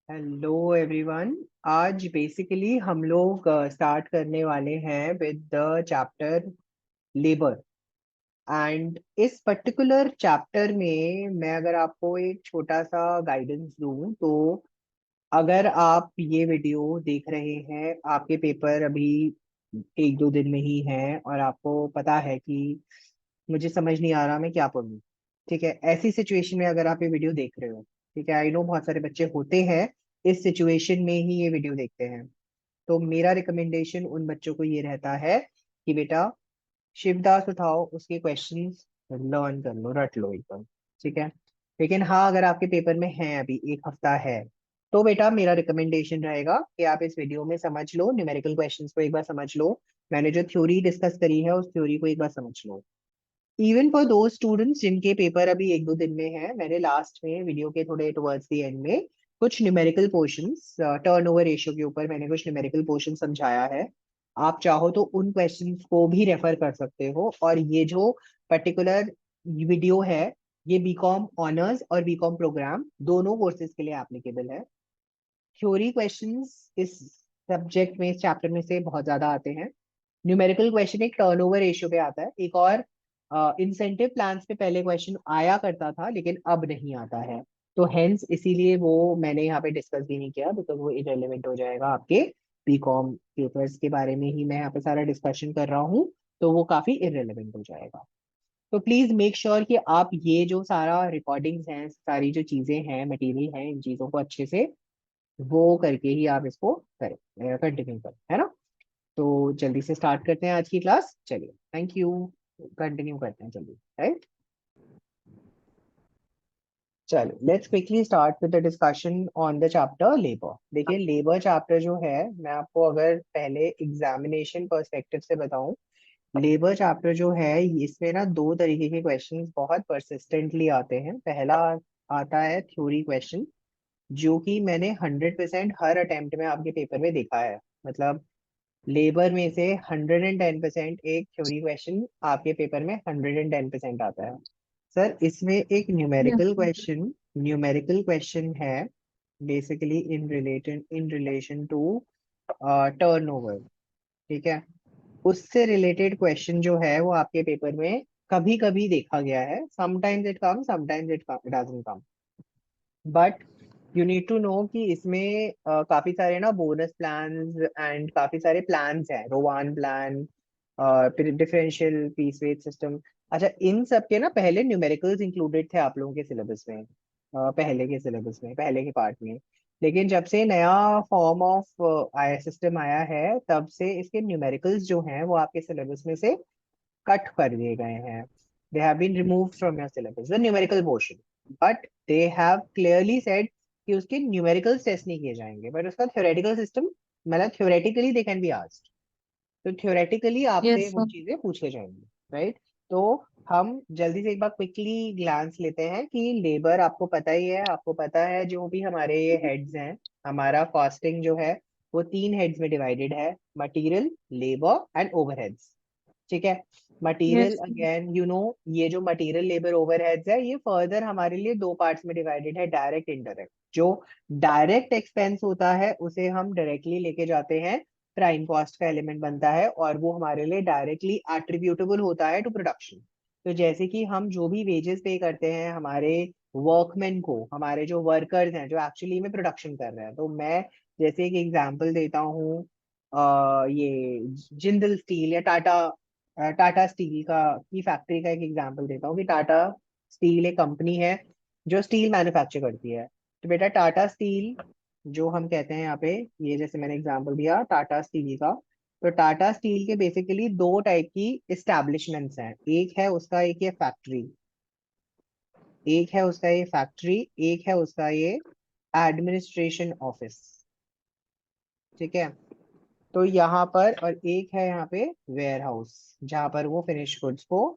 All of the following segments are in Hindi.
Hello everyone. आज बेसिकली हम लोग स्टार्ट करने वाले हैं with the chapter labour. And इस पर्टिकुलर चैप्टर में मैं अगर आपको एक छोटा सा गाइडेंस दूं तो अगर आप ये वीडियो देख रहे हैं, आपके पेपर अभी एक दो दिन में ही हैं और आपको पता है कि मुझे समझ नहीं आ रहा मैं क्या पढ़ूं। ठीक है, ऐसी सिचुएशन में अगर आप ये वीडियो देख रहे हो, ठीक है, आई नो बहुत सारे बच्चे होते हैं इस सिचुएशन में ही ये वीडियो देखते हैं। तो मेरा रिकमेंडेशन उन बच्चों को ये रहता है कि बेटा शिवदास उठाओ, उसके क्वेश्चंस लर्न कर लो, रट लो एकदम। ठीक है। लेकिन हाँ, अगर आपके पेपर में है अभी एक हफ्ता है तो बेटा मेरा रिकमेंडेशन रहेगा कि आप इस वीडियो में समझ लो, न्यूमेरिकल क्वेश्चंस को एक बार समझ लो। मैंने जो थ्योरी डिस्कस करी है उस थ्योरी को एक बार समझ लो। इवन फॉर दो स्टूडेंट्स जिनके पेपर अभी एक दो दिन में है, मैंने लास्ट में वीडियो के थोड़े टुवर्ड्स द एंड में कुछ न्यूमेरिकल पोर्शंस, टर्नओवर रेशियो के ऊपर मैंने कुछ न्यूमेरिकल पोर्शन समझाया है। आप चाहो तो उन क्वेश्चंस को भी रेफर कर सकते हो। और ये जो पर्टिकुलर वीडियो है, ये बीकॉम ऑनर्स और बीकॉम प्रोग्राम दोनों कोर्सेज के लिए एप्लीकेबल है। थ्योरी क्वेश्चंस इस सब्जेक्ट में, इस चैप्टर में से बहुत ज्यादा आते हैं। न्यूमेरिकल क्वेश्चन एक टर्नओवर रेशियो पे आता है। एक और इंसेंटिव प्लान्स पे पहले क्वेश्चन आया करता था लेकिन अब नहीं आता है। तो हेंस इसीलिए वो मैंने यहाँ पे डिस्कस भी नहीं किया, बिकॉज वो इरेलीवेंट हो जाएगा आपके बीकॉम पेपर्स के बारे में ही मैं यहाँ पे सारा डिस्कशन कर रहा हूँ। तो वो काफी इरेलीवेंट हो जाएगा। तो प्लीज मेक श्योर कि आप ये जो सारा रिकॉर्डिंग्स हैं, सारी जो चीजें हैं, मटेरियल है, इन चीजों को अच्छे से वो करके ही आप इसको करें, कंटिन्यू करें, है ना। तो जल्दी से स्टार्ट करते हैं आज की क्लास। चलिए, थैंक यू। कंटिन्यू करते हैं जल्दी, राइट। चलो, let's quickly start with the discussion on the chapter labour. देखिए, लेबर चैप्टर जो है, मैं आपको अगर पहले एग्जामिनेशन पर्सपेक्टिव से बताऊं, लेबर चैप्टर जो है इसमें ना दो तरीके के क्वेश्चंस बहुत परसिस्टेंटली आते हैं। पहला आता है थ्योरी क्वेश्चन, जो कि मैंने 100% हर अटेम्प्ट में आपके पेपर में देखा है। मतलब लेबर में से 110% एक थ्योरी क्वेश्चन आपके पेपर में 110% आता है। सर, इसमें एक numerical yes. Question, numerical question है basically in relation to turnover. ठीक है। उससे रिलेटेड क्वेश्चन जो है वो आपके पेपर में कभी कभी देखा गया है। Sometimes it come, sometimes it doesn't come. But you need to know कि इसमें काफी सारे ना बोनस प्लान्स एंड काफी सारे प्लान्स हैं, Rowan plan, differential piece rate system. अच्छा, इन सब के ना पहले न्यूमेरिकल्स इंक्लूडेड थे आप लोगों के सिलेबस में, पहले के सिलेबस में, पहले के पार्ट में। लेकिन जब से नया फॉर्म ऑफ आई सिस्टम आया है, तब से इसके न्यूमेरिकल्स जो हैं वो आपके सिलेबस में से कट कर दिए गए हैं। They have been removed from your syllabus the numerical portion. But they have clearly said कि उसके न्यूमेरिकल्स टेस्ट नहीं किए जाएंगे, बट उसका थ्योरेटिकल सिस्टम, मतलब theoretically they can be asked. तो थ्योरेटिकली आपसे यस वो सर। चीजें पूछे जाएंगी, राइट। तो हम जल्दी से एक बार क्विकली ग्लांस लेते हैं कि लेबर आपको पता ही है, आपको पता है जो भी हमारे ये हेड्स हैं, हमारा कॉस्टिंग जो है वो तीन हेड्स में डिवाइडेड है, मटेरियल, लेबर एंड ओवरहेड्स। ठीक है। Material yes. Again you know, ये जो मटेरियल लेबर ओवरहेड्स है ये फर्दर हमारे लिए दो पार्ट्स में डिवाइडेड है, डायरेक्ट इनडायरेक्ट। जो डायरेक्ट एक्सपेंस होता है उसे हम डायरेक्टली लेके जाते हैं, प्राइम कॉस्ट का एलिमेंट बनता है और वो हमारे लिए डायरेक्टली एट्रीब्यूटेबल होता है टू प्रोडक्शन। तो जैसे कि हम जो भी वेजेस पे करते हैं हमारे वर्कमैन को, हमारे जो वर्कर्स हैं जो एक्चुअली में प्रोडक्शन कर रहे हैं, तो मैं जैसे एक एग्जांपल देता हूँ, ये जिंदल स्टील या टाटा, टाटा स्टील का की फैक्ट्री का एक एग्जांपल देता हूँ कि टाटा स्टील एक कंपनी है जो स्टील मैन्युफैक्चर करती है। तो बेटा टाटा स्टील जो हम कहते हैं यहाँ पे, ये जैसे मैंने एग्जांपल दिया टाटा स्टील का, तो टाटा स्टील के बेसिकली दो टाइप की इस्टेब्लिशमेंट्स हैं। एक है उसका, एक ये फैक्ट्री, एक है उसका ये फैक्ट्री, एक है उसका ये एडमिनिस्ट्रेशन ऑफिस। ठीक है। तो यहाँ पर, और एक है यहाँ पे वेयर हाउस, जहाँ पर वो फिनिश गुड्स को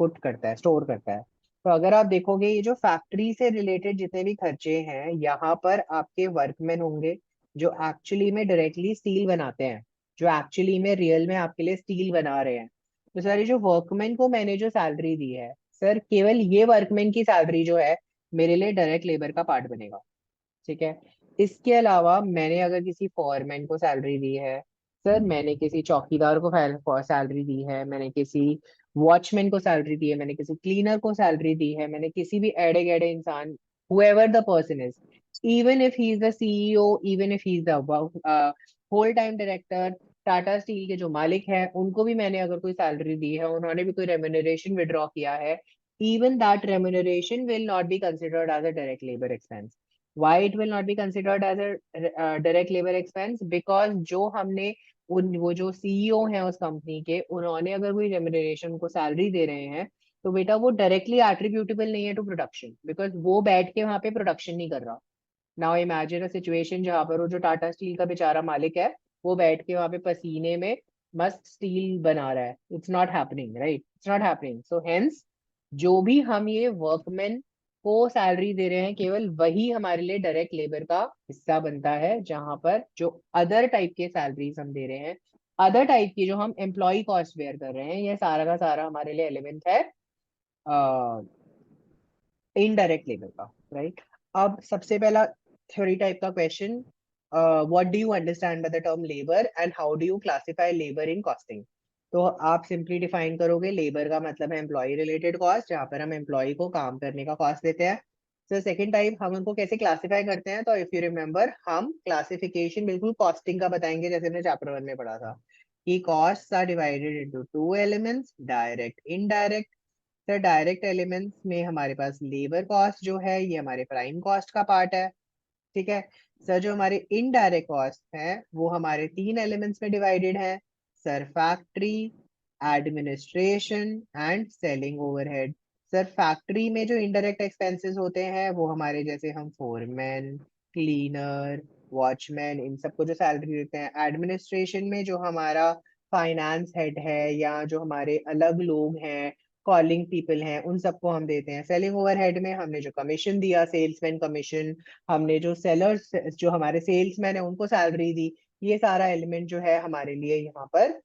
पुट करता है, स्टोर करता है। तो अगर आप देखोगे ये जो फैक्ट्री से रिलेटेड जितने भी खर्चे हैं, यहाँ पर आपके वर्कमैन होंगे जो एक्चुअली में डायरेक्टली स्टील बनाते हैं, जो एक्चुअली में रियल में आपके लिए स्टील बना रहे हैं। तो सर, ये जो वर्कमैन को मैंने जो सैलरी दी है, सर केवल ये वर्कमैन की सैलरी जो है मेरे लिए डायरेक्ट लेबर का पार्ट बनेगा। ठीक है। इसके अलावा मैंने अगर किसी फॉरमैन को सैलरी दी है, सर मैंने किसी चौकीदार को सैलरी दी है, मैंने किसी वॉचमैन को सैलरी दी है, मैंने किसी क्लीनर को सैलरी दी है, मैंने किसी भी एड़े गैड़े इंसान, whoever the person is, even if he is the CEO, even if he is the whole time director, Tata steel के जो मालिक हैं, उनको भी मैंने अगर कोई सैलरी दी है, उन्होंने भी कोई रेम्यूनरेशन विड्रॉ किया है, even that remuneration will not be considered as a direct labor expense. Why it will not be considered as a direct labor expense? Because जो हमने उन वो जो सीईओ हैं उस कंपनी के, उन्होंने अगर कोई रेम्यूनरेशन को सैलरी दे रहे हैं, तो बेटा वो डायरेक्टली एट्रीब्यूटेबल नहीं है टू प्रोडक्शन, बिकॉज वो बैठ के वहां पे प्रोडक्शन नहीं कर रहा। नाउ इमेजिन अ सिचुएशन जहां पर वो जो टाटा स्टील का बेचारा मालिक है, वो बैठ के वहां पे पसीने में मस्त स्टील बना रहा है। It's not happening, right? It's not happening. So hence जो भी हम ये वर्कमैन को सैलरी दे रहे हैं, केवल वही हमारे लिए डायरेक्ट लेबर का हिस्सा बनता है। जहां पर जो अदर टाइप के सैलरीज हम दे रहे हैं, अदर टाइप की जो हम एम्प्लॉय कॉस्ट बेयर कर रहे हैं, ये सारा का सारा हमारे लिए एलिमेंट है इनडायरेक्ट लेबर का, राइट? अब सबसे पहला थ्योरी टाइप का question, what do you understand by the term labour and how do you classify labour in costing? तो आप सिंपली डिफाइन करोगे, लेबर का मतलब है एम्प्लॉय रिलेटेड कॉस्ट, जहां पर हम एम्प्लॉय को काम करने का कॉस्ट देते हैं। सो सेकंड टाइप हम उनको कैसे क्लासिफाई करते हैं, तो इफ यू रिमेंबर हम क्लासिफिकेशन बिल्कुल कॉस्टिंग का बताएंगे, जैसे हमने चैप्टर 1 में पढ़ा था कि costs are divided into two elements, direct indirect. Sir direct elements में हमारे पास लेबर कॉस्ट जो है ये हमारे प्राइम कॉस्ट का पार्ट है, ठीक है। सर जो हमारे इनडायरेक्ट कॉस्ट है वो हमारे तीन एलिमेंट्स में डिवाइडेड है, sir factory, administration and selling overhead. Sir factory में जो इनडायरेक्ट एक्सपेंसेस होते हैं वो हमारे, जैसे हम फोरमैन, क्लीनर, वॉचमैन, इन सबको जो सैलरी देते हैं। एडमिनिस्ट्रेशन में जो हमारा फाइनेंस हेड है या जो हमारे अलग लोग हैं, कॉलिंग पीपल हैं, उन सबको हम देते हैं। सेलिंग ओवरहेड में हमने जो कमीशन दिया, सेल्समैन कमीशन, हमने जो सेलर्स, जो हमारे सेल्समैन है उनको सैलरी दी, ये सारा एलिमेंट जो है हमारे लिए यहाँ पर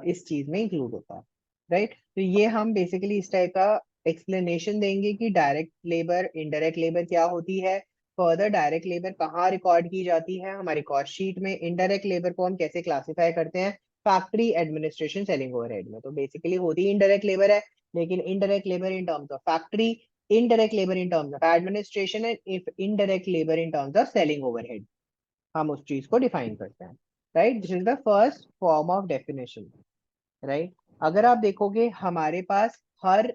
इस चीज में इंक्लूड होता है, राइट? तो ये हम बेसिकली इस टाइप का एक्सप्लेनेशन देंगे कि डायरेक्ट लेबर, इनडायरेक्ट लेबर क्या होती है, फर्दर डायरेक्ट लेबर कहाँ रिकॉर्ड की जाती है हमारी कॉस्ट शीट में, इनडायरेक्ट लेबर को हम कैसे क्लासिफाई करते हैं फैक्ट्री, एडमिनिस्ट्रेशन, सेलिंग ओवरहेड में। तो बेसिकली होती इनडायरेक्ट लेबर है, लेकिन indirect labour in terms of factory, indirect labor in terms of administration and if indirect labor in terms of selling overhead, हम उस चीज को डिफाइन करते हैं, right? This is the first form of definition, right? अगर आप देखोगे हमारे पास हर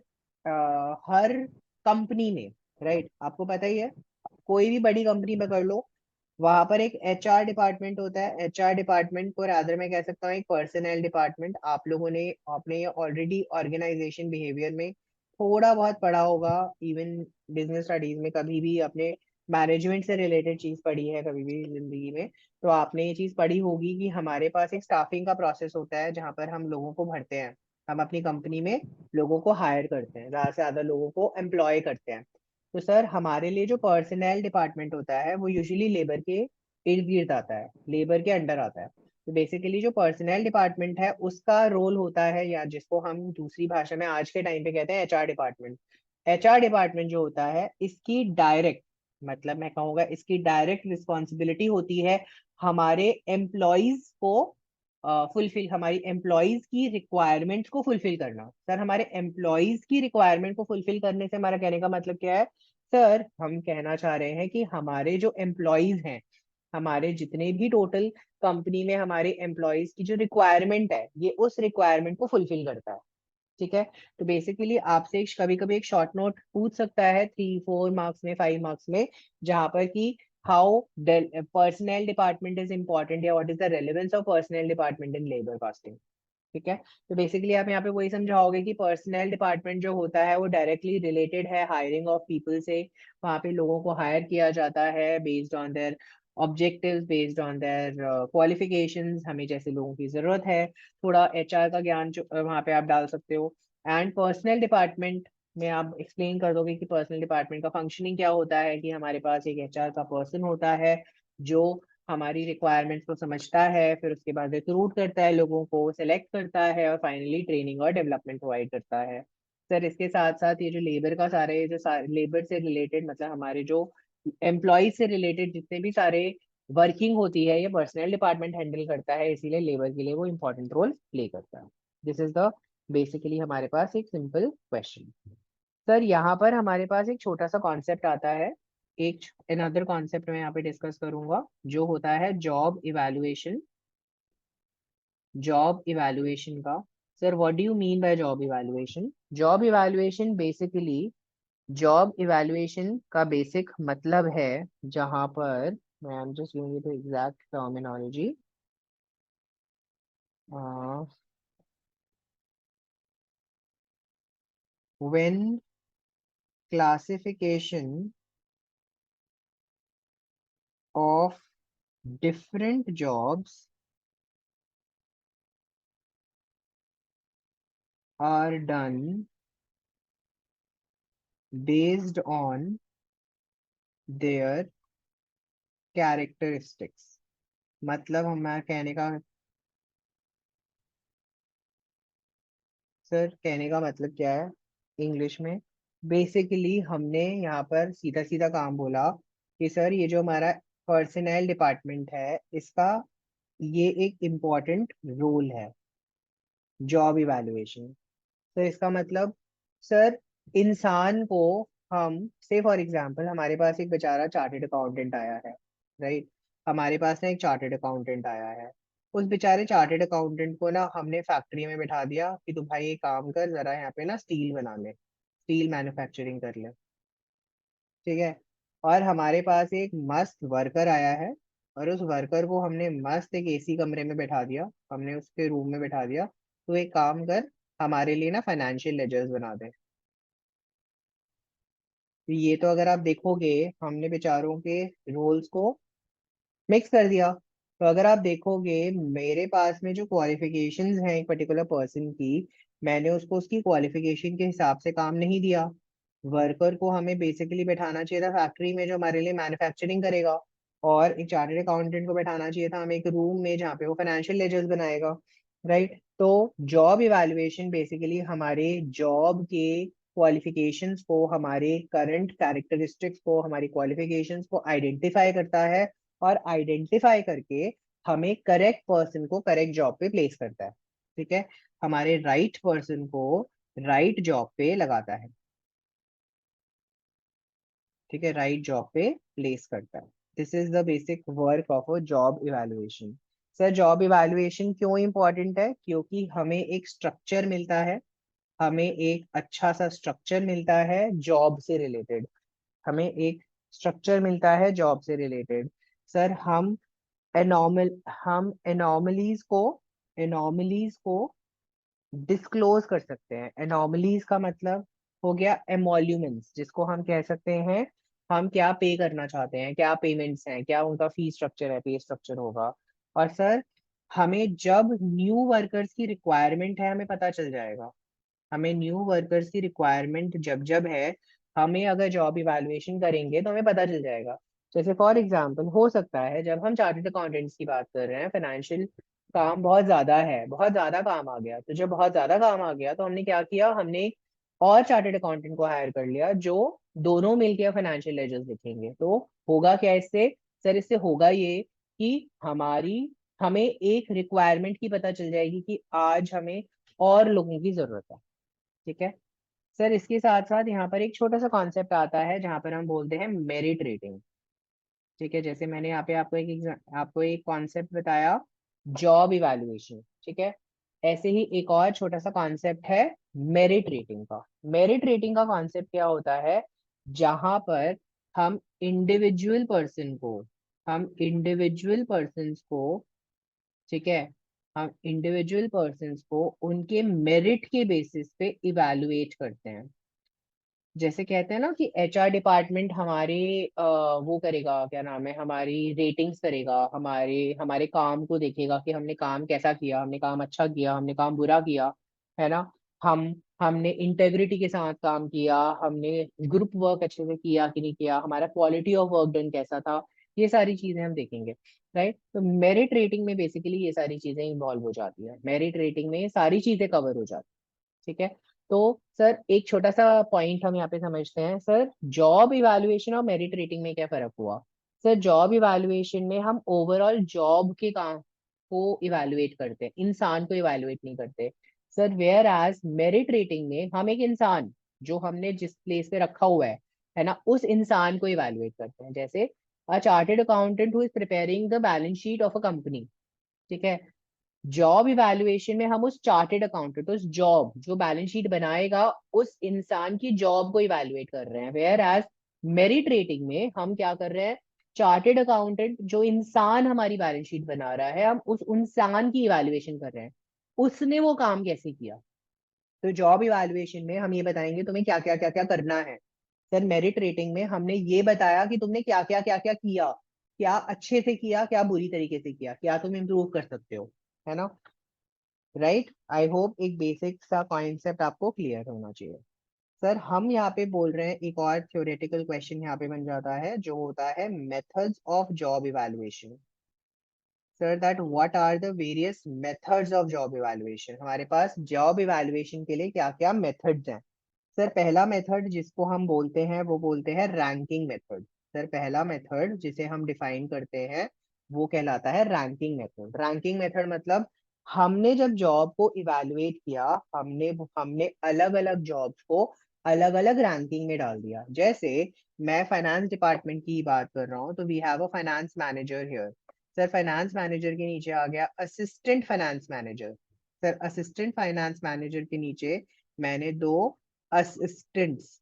कंपनी में, राइट, आपको पता ही है, कोई भी बड़ी कंपनी पकड़ लो, वहां पर एक एचआर डिपार्टमेंट होता है। एचआर डिपार्टमेंट को रादर मैं कह सकता हूँ एक पर्सनल डिपार्टमेंट। आप लोगों ने अपने ये ऑलरेडी ऑर्गेनाइजेशन बिहेवियर में थोड़ा बहुत पढ़ा होगा, इवन बिजनेस स्टडीज में कभी भी अपने मैनेजमेंट से रिलेटेड चीज पढ़ी है कभी भी जिंदगी में, तो आपने ये चीज पढ़ी होगी कि हमारे पास एक स्टाफिंग का प्रोसेस होता है जहां पर हम लोगों को भरते हैं, हम अपनी कंपनी में लोगों को हायर करते हैं, ज्यादा से ज्यादा लोगों को एम्प्लॉय करते हैं। तो सर हमारे लिए जो पर्सनल डिपार्टमेंट होता है वो यूजुअली लेबर के इर्द गिर्द आता है, लेबर के अंडर आता है। तो बेसिकली जो पर्सनल डिपार्टमेंट है उसका रोल होता है, या जिसको हम दूसरी भाषा में आज के टाइम पे कहते हैं एचआर डिपार्टमेंट। एचआर डिपार्टमेंट जो होता है इसकी डायरेक्ट, मतलब मैं कहूँगा इसकी डायरेक्ट रिस्पॉन्सिबिलिटी होती है हमारे एम्प्लॉयज को फुलफिल, हमारी एम्प्लॉयज की रिक्वायरमेंट्स को फुलफिल करना। सर हमारे एम्प्लॉयज की रिक्वायरमेंट को फुलफिल करने से हमारा कहने का मतलब क्या है? सर हम कहना चाह रहे हैं कि हमारे जो एम्प्लॉयज हैं, हमारे जितने भी टोटल कंपनी में हमारे एम्प्लॉयज की जो रिक्वायरमेंट है, ये उस रिक्वायरमेंट को फुलफिल करता है, ठीक है। तो बेसिकली आपसे कभी कभी एक शॉर्ट नोट पूछ सकता है 3-4 मार्क्स में, 5 मार्क्स में, जहां पर कि how personal department is important, या what is the relevance of personal department in labour costing, ठीक है। तो बेसिकली आप यहाँ पे वही समझाओगे कि पर्सनल डिपार्टमेंट जो होता है वो डायरेक्टली रिलेटेड है हायरिंग ऑफ पीपल से। वहाँ पे लोगों को हायर किया जाता है based on their objectives, based on their qualifications, हमें जैसे लोगों की जरूरत है। थोड़ा एचआर का ज्ञान जो वहाँ पे आप डाल सकते हो। एंड पर्सनल डिपार्टमेंट में आप एक्सप्लेन कर दोगे कि पर्सनल डिपार्टमेंट का फंक्शनिंग क्या होता है, कि हमारे पास एक एचआर का पर्सन होता है जो हमारी रिक्वायरमेंट्स को समझता है, फिर उसके बाद रिक्रूट करता है, लोगों को सिलेक्ट करता है, और फाइनली ट्रेनिंग और डेवलपमेंट प्रोवाइड करता है। सर इसके साथ साथ ये जो लेबर का सारे जो लेबर से रिलेटेड, मतलब हमारे जो एम्प्लॉय से रिलेटेड जितने भी सारे वर्किंग होती है ये पर्सनल डिपार्टमेंट हैंडल करता है, इसीलिए लेबर के लिए वो इंपॉर्टेंट रोल प्ले करता है। दिस इज द बेसिकली हमारे पास एक सिंपल क्वेश्चन। सर यहाँ पर हमारे पास एक छोटा सा कॉन्सेप्ट आता है, एक अनदर कॉन्सेप्ट मैं यहाँ पे डिस्कस करूंगा जो होता है जॉब इवैल्यूएशन। जॉब इवैल्यूएशन का sir what do you mean by job evaluation? Job evaluation basically, job evaluation का बेसिक मतलब है जहां पर मैं I am just using the exact terminology, when classification of different jobs are done based on their characteristics। मतलब हमारा कहने का, सर कहने का मतलब क्या है इंग्लिश में? बेसिकली हमने यहाँ पर सीधा सीधा काम बोला कि सर ये जो हमारा पर्सनल डिपार्टमेंट है इसका ये एक इम्पॉर्टेंट रोल है जॉब इवैल्यूएशन। तो इसका मतलब सर इंसान को हम से फॉर एग्जांपल हमारे पास एक बेचारा चार्टेड अकाउंटेंट आया है, राइट? हमारे पास ना एक चार्टेड अकाउंटेंट आया है, उस बेचारे चार्टेड अकाउंटेंट को ना हमने फैक्ट्री में बैठा दिया कि तू भाई ये काम कर जरा यहाँ पे ना स्टील बना ले, स्टील मैन्युफैक्चरिंग कर ले, ठीक है? और हमारे पास एक मस्त वर्कर आया है और उस वर्कर को हमने मस्त एक एसी कमरे में बैठा दिया, हमने उसके रूम में बैठा दिया, तो एक काम कर हमारे लिए ना फाइनेंशियल लेजर्स बना दे। तो ये तो अगर आप देखोगे हमने बेचारों के रोल्स को मिक्स कर दिया। तो अगर आप देखोगे मेरे पास में जो क्वालिफिकेशंस हैं एक पर्टिकुलर पर्सन की, मैंने उसको उसकी क्वालिफिकेशन के हिसाब से काम नहीं दिया। वर्कर को हमें बेसिकली बैठाना चाहिए था फैक्ट्री में जो हमारे लिए मैन्युफैक्चरिंग करेगा, और एक चार्टर्ड अकाउंटेंट को बैठाना चाहिए था हमें एक रूम में जहाँ पे वो फाइनेंशियल लेजर्स बनाएगा, राइट? तो जॉब इवैल्यूएशन बेसिकली हमारे जॉब के क्वालिफिकेशंस को, हमारे करंट कैरेक्टरिस्टिक्स को, हमारी क्वालिफिकेशंस को आइडेंटिफाई करता है, और आइडेंटिफाई करके हमें करेक्ट पर्सन को करेक्ट जॉब पे प्लेस करता है, ठीक है? हमारे राइट पर्सन को राइट जॉब पे लगाता है, ठीक है? राइट जॉब पे प्लेस करता है। This is the basic work of a job evaluation. Sir job evaluation क्यों इंपॉर्टेंट है? क्योंकि हमें एक स्ट्रक्चर मिलता है, हमें एक अच्छा सा स्ट्रक्चर मिलता है जॉब से रिलेटेड, हमें एक स्ट्रक्चर मिलता है जॉब से रिलेटेड। सर हम एनॉमलीज को डिस्क्लोज कर सकते हैं। एनॉमलीज का मतलब हो गया एमोल्यूमेंट्स, जिसको हम कह सकते हैं हम क्या पे करना चाहते हैं, क्या पेमेंट्स हैं, क्या उनका फी स्ट्रक्चर है, पे स्ट्रक्चर होगा। और सर हमें जब न्यू वर्कर्स की रिक्वायरमेंट है हमें पता चल जाएगा, हमें न्यू वर्कर्स की रिक्वायरमेंट जब जब है, हमें अगर जॉब इवैल्यूएशन करेंगे तो हमें पता चल जाएगा। जैसे फॉर एग्जांपल हो सकता है जब हम चार्टर्ड अकाउंटेंट्स की बात कर रहे हैं, फाइनेंशियल काम बहुत ज्यादा है, बहुत ज्यादा काम आ गया, तो जब बहुत ज्यादा काम आ गया तो हमने क्या किया, हमने एक और चार्टर्ड अकाउंटेंट को हायर कर लिया जो दोनों मिलकर फाइनेंशियल लेजर्स लिखेंगे। तो होगा क्या इससे? सर इससे होगा ये कि हमें एक रिक्वायरमेंट की पता चल जाएगी कि आज हमें और लोगों की जरूरत है, ठीक है? सर इसके साथ साथ यहाँ पर एक छोटा सा कॉन्सेप्ट आता है जहाँ पर हम बोलते हैं मेरिट रेटिंग, ठीक है? जैसे मैंने यहाँ पे आपको एक कॉन्सेप्ट बताया जॉब इवैल्यूएशन, ठीक है? ऐसे ही एक और छोटा सा कॉन्सेप्ट है मेरिट रेटिंग का। मेरिट रेटिंग का कॉन्सेप्ट क्या होता है? जहां पर हम इंडिविजुअल पर्सन को, ठीक है, हम इंडिविजुअल पर्सन को उनके मेरिट के बेसिस पे इवैल्यूएट करते हैं। जैसे कहते हैं ना कि एचआर डिपार्टमेंट हमारे वो करेगा, क्या नाम है, हमारी रेटिंग्स करेगा, हमारे हमारे काम को देखेगा कि हमने काम कैसा किया, हमने काम अच्छा किया, हमने काम बुरा किया, है ना? हम हमने इंटेग्रिटी के साथ काम किया, हमने ग्रुप वर्क अच्छे से किया कि नहीं किया, हमारा क्वालिटी ऑफ वर्क डन कैसा था, ये सारी चीजें हम देखेंगे, राइट? तो मेरिट रेटिंग में बेसिकली ये सारी चीजें इन्वॉल्व हो जाती है, मेरिट रेटिंग में ये सारी चीजें कवर हो जाती है, ठीक है? तो सर एक छोटा सा पॉइंट हम यहाँ पे समझते हैं सर, जॉब इवैल्यूएशन और मेरिट रेटिंग में क्या फर्क हुआ। सर जॉब इवैल्यूएशन में हम ओवरऑल जॉब के काम को इवैल्यूएट करते हैं, इंसान को इवैल्यूएट नहीं करते। Sir whereas merit rating में हम एक इंसान जो हमने जिस प्लेस पे रखा हुआ है ना, उस इंसान को इवैल्यूएट करते हैं। जैसे a chartered accountant who is preparing the balance sheet of a company, ठीक है। जॉब इवैल्यूएशन में हम उस चार्टेड अकाउंटेंट, उस जॉब जो बैलेंस शीट बनाएगा, उस इंसान की जॉब को इवैल्यूएट कर रहे हैं। वेयर एज मेरिट रेटिंग में हम क्या कर रहे हैं, चार्टेड अकाउंटेंट जो इंसान हमारी बैलेंस शीट बना रहा है, हम उस इंसान की इवैल्यूएशन कर रहे हैं, उसने वो काम कैसे किया। तो जॉब इवैल्यूएशन में हम ये बताएंगे तुम्हें क्या क्या क्या क्या करना है। सर मेरिट रेटिंग में हमने ये बताया कि तुमने क्या क्या किया, क्या अच्छे से किया, क्या बुरी तरीके से किया, क्या तुम इम्प्रूव कर सकते हो, है ना। राइट, आई होप एक बेसिक सा कॉन्सेप्ट आपको क्लियर होना चाहिए। सर हम यहाँ पे बोल रहे हैं, एक और थ्योरेटिकल क्वेश्चन यहाँ पे बन जाता है जो होता है methods of job evaluation. Sir that what are the various methods of job evaluation, हमारे पास जॉब इवैल्यूएशन के लिए क्या क्या मेथड्स हैं। सर पहला मेथड जिसको हम बोलते हैं वो बोलते हैं रैंकिंग मेथड। सर पहला मेथड जिसे हम डिफाइन करते हैं वो कहलाता है रैंकिंग मेथड। रैंकिंग मेथड मतलब हमने जब जॉब को इवैल्यूएट किया, हमने हमने अलग अलग जॉब्स को अलग अलग रैंकिंग में डाल दिया। जैसे मैं फाइनेंस डिपार्टमेंट की बात कर रहा हूँ, तो we have a finance manager here. Sir finance manager के नीचे आ गया assistant finance manager. Sir assistant finance manager के नीचे मैंने दो असिस्टेंट्स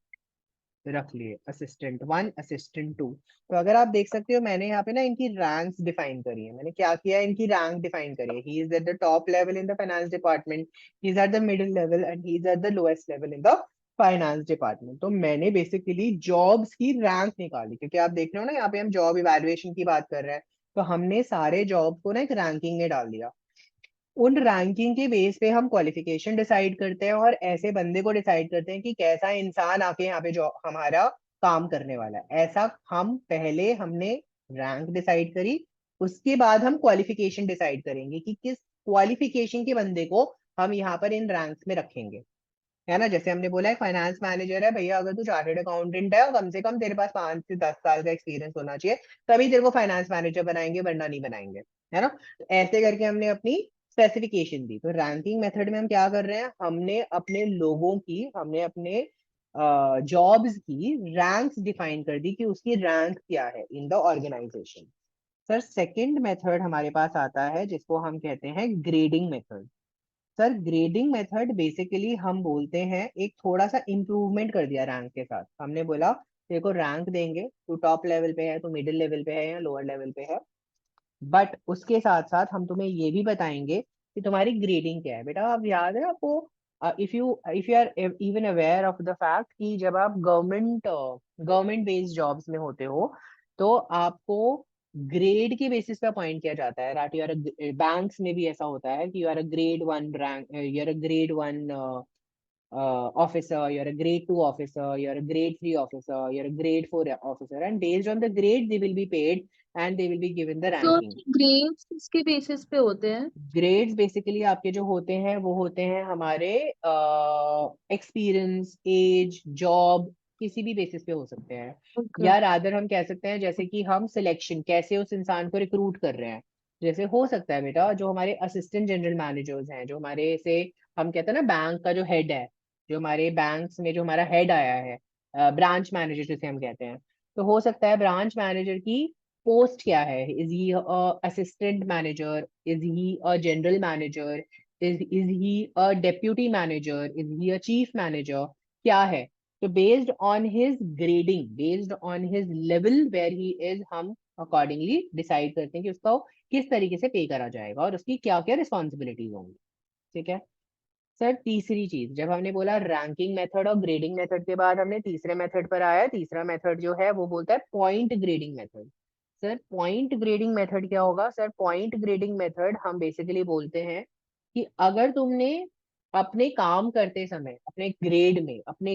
रख लिए, असिस्टेंट वन असिस्टेंट टू। तो अगर आप देख सकते हो मैंने यहाँ पे ना इनकी रैंक्स डिफाइन करी है। मैंने क्या किया है, इनकी रैंक डिफाइन करी है। He is at the top level in the finance department, he is at the middle level and he is at the lowest level in the finance department. तो मैंने बेसिकली जॉब्स की रैंक निकाली, क्योंकि आप देख रहे हो ना यहाँ पे हम जॉब इवैल्यूएशन की बात कर रहे हैं। तो हमने सारे जॉब को ना एक रैंकिंग में डाल दिया। उन रैंकिंग के बेस पे हम क्वालिफिकेशन डिसाइड करते हैं और ऐसे बंदे को डिसाइड करते हैं कि कैसा इंसान आके यहाँ पे जो हमारा काम करने वाला है। ऐसा हम पहले हमने रैंक डिसाइड करी, उसके बाद हम क्वालिफिकेशन डिसाइड करेंगे कि किस क्वालिफिकेशन के बंदे को हम यहाँ पर इन रैंक्स में रखेंगे, है ना। जैसे हमने बोला है फाइनेंस मैनेजर है भैया, अगर तू चार्टेड अकाउंटेंट है और कम से कम तेरे पास 5 से 10 साल का एक्सपीरियंस होना चाहिए, तभी तेरे को फाइनेंस मैनेजर बनाएंगे, वरना नहीं बनाएंगे, है ना। तो ऐसे करके हमने अपनी स्पेसिफिकेशन दी। तो रैंकिंग मेथड में हम क्या कर रहे हैं, हमने अपने लोगों की, हमने अपने जॉब्स की रैंक्स डिफाइन कर दी कि उसकी रैंक क्या है in the organization. Sir second method हमारे पास आता है जिसको हम कहते हैं grading method. Sir grading method basically हम बोलते हैं एक थोड़ा सा इम्प्रूवमेंट कर दिया रैंक के साथ। हमने बोला तेरे को रैंक देंगे, तू टॉप लेवल पे है, तू मिडिल लेवल पे है या लोअर लेवल पे है, बट उसके साथ साथ हम तुम्हें ये भी बताएंगे कि तुम्हारी ग्रेडिंग क्या है। बेटा आप याद है आपको, if you are even aware of the fact कि जब आप गवर्नमेंट बेस्ड जॉब्स में होते हो, तो आपको ग्रेड के बेसिस पे अपॉइंट किया जाता है। दैट यू आर, बैंक्स में भी ऐसा होता है कि you are a grade one rank, you are a grade one officer, you're a grade 2 officer, you're a grade 3 officer, you're a grade 4 officer, and based on the grade, they will be paid and they will be given the तो ranking. ग्रेड्स किसके बेसिस पे होते हैं? ग्रेड्स बेसिकली आपके जो होते हैं वो होते हैं हमारे एक्सपीरियंस, एज, जॉब, किसी भी बेसिस पे हो सकते हैं। ओके। या रादर हम कह सकते हैं जैसे कि हम सिलेक्शन कैसे उस इंसान को रिक्रूट कर रहे हैं। जैसे हो सकता है बेटा जो हमारे असिस्टेंट जनरल मैनेजर्स हैं, जो हमारे से हम कहते हैं ना बैंक का जो हेड है, जो हमारे बैंक्स में जो हमारा हेड आया है, ब्रांच मैनेजर जिसे हम कहते हैं। तो हो सकता है ब्रांच मैनेजर की पोस्ट क्या है, is he assistant manager, is he a general manager, is he a deputy manager, is he a chief manager, क्या है। तो based on his grading, based on his level where he is, हम अकॉर्डिंगली डिसाइड करते हैं कि उसका किस तरीके से पे करा जाएगा और उसकी क्या क्या रिस्पॉन्सिबिलिटीज होंगी। ठीक है। सर तीसरी चीज, जब हमने बोला रैंकिंग मेथड और ग्रेडिंग मेथड के बाद हमने तीसरे मेथड पर आया। तीसरा मेथड जो है वो बोलता है point grading method. Sir point grading method क्या होगा। सर पॉइंट ग्रेडिंग मेथड हम बेसिकली बोलते हैं कि अगर तुमने अपने काम करते समय अपने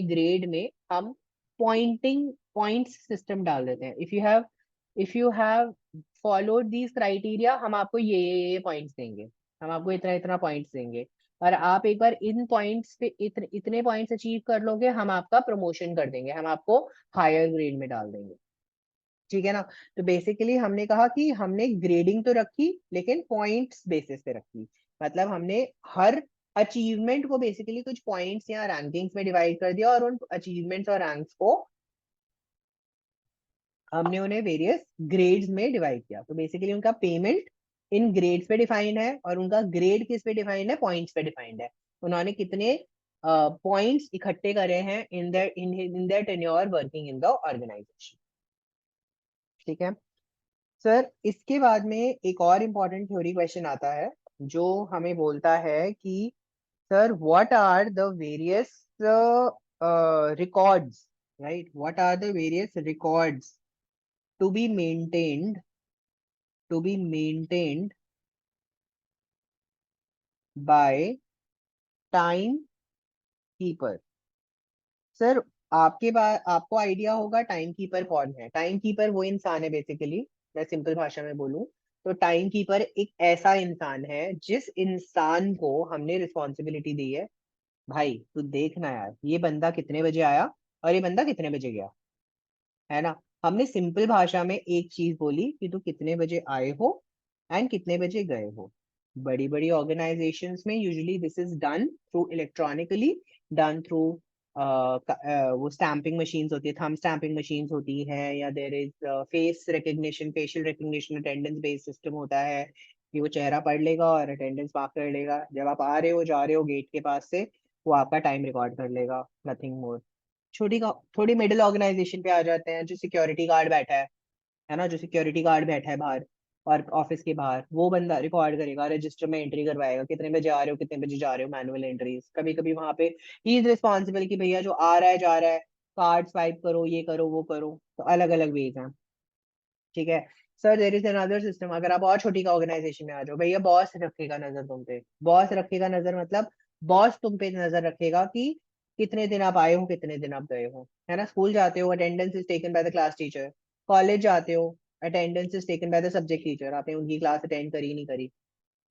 ग्रेड में हम पॉइंटिंग पॉइंट्स सिस्टम डाल देते हैं। If you have followed these criteria, हम आपको ये पॉइंट्स देंगे, हम आपको इतना इतना पॉइंट्स देंगे। और आप एक बार इन पॉइंट्स पे इतने पॉइंट्स अचीव कर लोगे, हम आपका प्रमोशन कर देंगे, हम आपको हायर ग्रेड में डाल देंगे। ठीक है ना। तो बेसिकली हमने कहा कि हमने ग्रेडिंग तो रखी लेकिन पॉइंट्स बेसिस पे रखी। मतलब हमने हर अचीवमेंट को बेसिकली कुछ पॉइंट्स या रैंकिंग्स में डिवाइड कर दिया, और उन अचीवमेंट्स और रैंक्स को हमने उन्हें वेरियस ग्रेड्स में डिवाइड किया। तो बेसिकली उनका पेमेंट इन ग्रेड्स पे डिफाइंड है, और उनका ग्रेड किस पे डिफाइंड है, पॉइंट्स पे डिफाइंड है। उन्होंने कितने पॉइंट्स इकट्ठे करे हैं in their tenure working in the organization. ठीक है सर। इसके बाद में एक और इम्पोर्टेंट थ्योरी क्वेश्चन आता है, जो हमें बोलता है कि sir what are the various records, right, what are the various records to be maintained to be maintained by time keeper। Sir आपके पास, आपको आइडिया होगा टाइम कीपर कौन है। टाइम कीपर वो इंसान है बेसिकली, मैं सिंपल भाषा में बोलूं तो टाइम कीपर एक ऐसा इंसान है जिस इंसान को हमने रिस्पॉन्सिबिलिटी दी है, भाई तू देखना यार ये बंदा कितने बजे आया और ये बंदा कितने बजे गया, है ना। हमने सिंपल भाषा में एक चीज बोली कि तू कितने बजे आए हो एंड कितने बजे गए हो। बड़ी बड़ी ऑर्गेनाइजेशंस में usually this is done through electronically, done through वो स्टैंपिंग मशीन्स होती है, थंब स्टैंपिंग मशीन्स होती है, या there is face recognition, facial recognition, attendance based system होता है कि वो चेहरा पढ़ लेगा और अटेंडेंस मार्क कर लेगा। जब आप आ रहे हो जा रहे हो गेट के पास से, वो आपका टाइम रिकॉर्ड कर लेगा, नथिंग मोर। छोटी थोड़ी मिडिल ऑर्गेनाइजेशन पे आ जाते हैं, जो सिक्योरिटी गार्ड बैठा है ना, जो सिक्योरिटी गार्ड बैठा है बाहर और ऑफिस के बाहर, वो बंदा रिकॉर्ड करेगा, रजिस्टर में एंट्री करवाएगा कितने बजे आ रहे हो कितने बजे जा रहे हो, मैनुअल एंट्रीज। कभी कभी वहां पे ही इज रिस्पॉन्सिबल कि भैया जो आ रहा है जा रहा है, कार्ड स्वाइप करो, ये करो वो करो। तो अलग अलग वेज हैं। ठीक है sir. There is another system, अगर आप और छोटी का ऑर्गेनाइजेशन में आ जाओ, भैया बॉस रखेगा नजर तुम पे। बॉस रखेगा नजर मतलब बॉस तुम पे नजर रखेगा कि कितने दिन आप आए हो कितने दिन आप गए हो, है ना। स्कूल जाते हो, attendance is taken by the class teacher. College जाते हो, attendance is taken by the subject teacher, आपने उनकी क्लास अटेंड करी नहीं करी,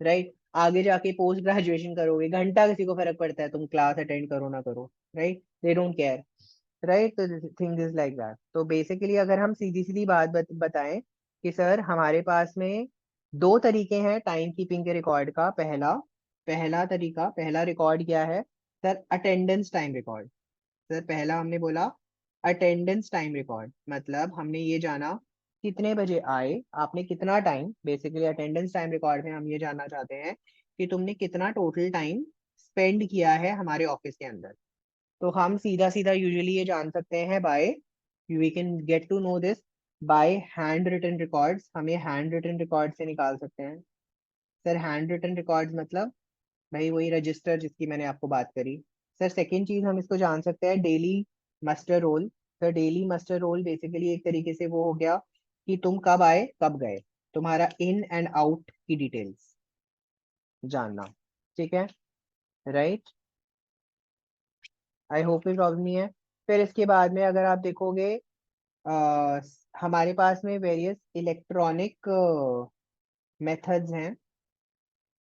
राइट। आगे जाके पोस्ट ग्रेजुएशन करोगे, घंटा किसी को फर्क पड़ता है तुम क्लास अटेंड करो ना करो, right, they don't care, right. तो थिंग इज लाइक दैट। तो बेसिकली अगर हम सीधी सीधी बात बताएं कि सर हमारे पास में दो तरीके हैं टाइम कीपिंग के रिकॉर्ड का। पहला पहला तरीका, पहला रिकॉर्ड क्या है sir, attendance time record. Sir पहला हमने बोला अटेंडेंस टाइम रिकॉर्ड, मतलब हमने ये जाना कितने बजे आए, आपने कितना time, basically attendance time record में हम ये जानना चाहते हैं कि तुमने कितना टोटल टाइम स्पेंड किया है हमारे ऑफिस के अंदर। तो हम सीधा सीधा यूजुअली ये जान सकते हैं by, we can get to know this by hand written records. हम ये हैंड रिटन रिकॉर्ड से निकाल सकते हैं। सर हैंड रिटन रिकॉर्ड्स मतलब भाई वही रजिस्टर जिसकी मैंने आपको बात करी। सर सेकंड चीज हम इसको जान सकते हैं daily muster roll. Sir daily muster roll basically एक तरीके से वो हो गया कि तुम कब आए कब गए, तुम्हारा इन एंड आउट की डिटेल्स जानना। ठीक है, राइट। आई होप कोई प्रॉब्लम नहीं है। फिर इसके बाद में अगर आप देखोगे हमारे पास में वेरियस इलेक्ट्रॉनिक मेथड्स हैं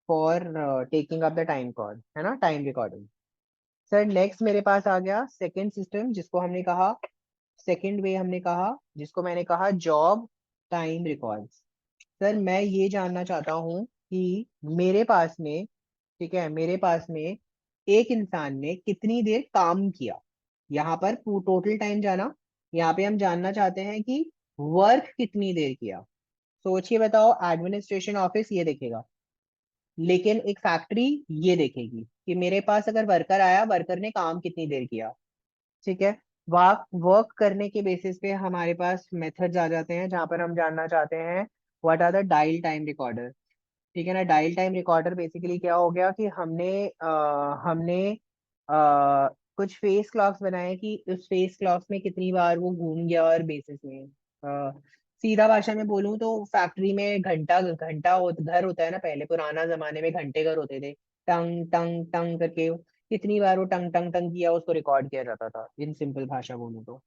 for taking up the time card, है ना, टाइम रिकॉर्डिंग। सर नेक्स्ट मेरे पास आ गया सेकंड सिस्टम, जिसको हमने कहा सेकंड वे, हमने कहा जिसको मैंने कहा जॉब टाइम रिकॉर्ड्स। सर मैं ये जानना चाहता हूँ कि मेरे पास में, ठीक है, मेरे पास में एक इंसान ने कितनी देर काम किया। यहाँ पर टोटल टाइम जाना, यहाँ पे हम जानना चाहते हैं कि वर्क कितनी देर किया। सोचिए बताओ, एडमिनिस्ट्रेशन ऑफिस ये देखेगा, लेकिन एक फैक्ट्री ये देखेगी कि मेरे पास अगर वर्कर आया, वर्कर ने काम कितनी देर किया। ठीक है। वर्क वर्क करने के बेसिस पे हमारे पास मेथड्स आ जाते हैं, जहां पर हम जानना चाहते हैं what are the dial time recorder. ठीक है ना। डायल टाइम रिकॉर्डर बेसिकली क्या हो गया कि हमने कुछ फेस क्लॉक्स बनाए कि उस फेस क्लॉक्स में कितनी बार वो घूम गया, और बेसिस में सीधा भाषा में बोलूं तो फैक्ट्री में घंटा घंटा घर होता है ना, पहले पुराना जमाने में घंटे घर होते थे, टंग टंग टंग करके कितनी बार वो टंग टंग टंग किया उसको रिकॉर्ड किया जाता था, इन सिंपल भाषा बोलूं तो।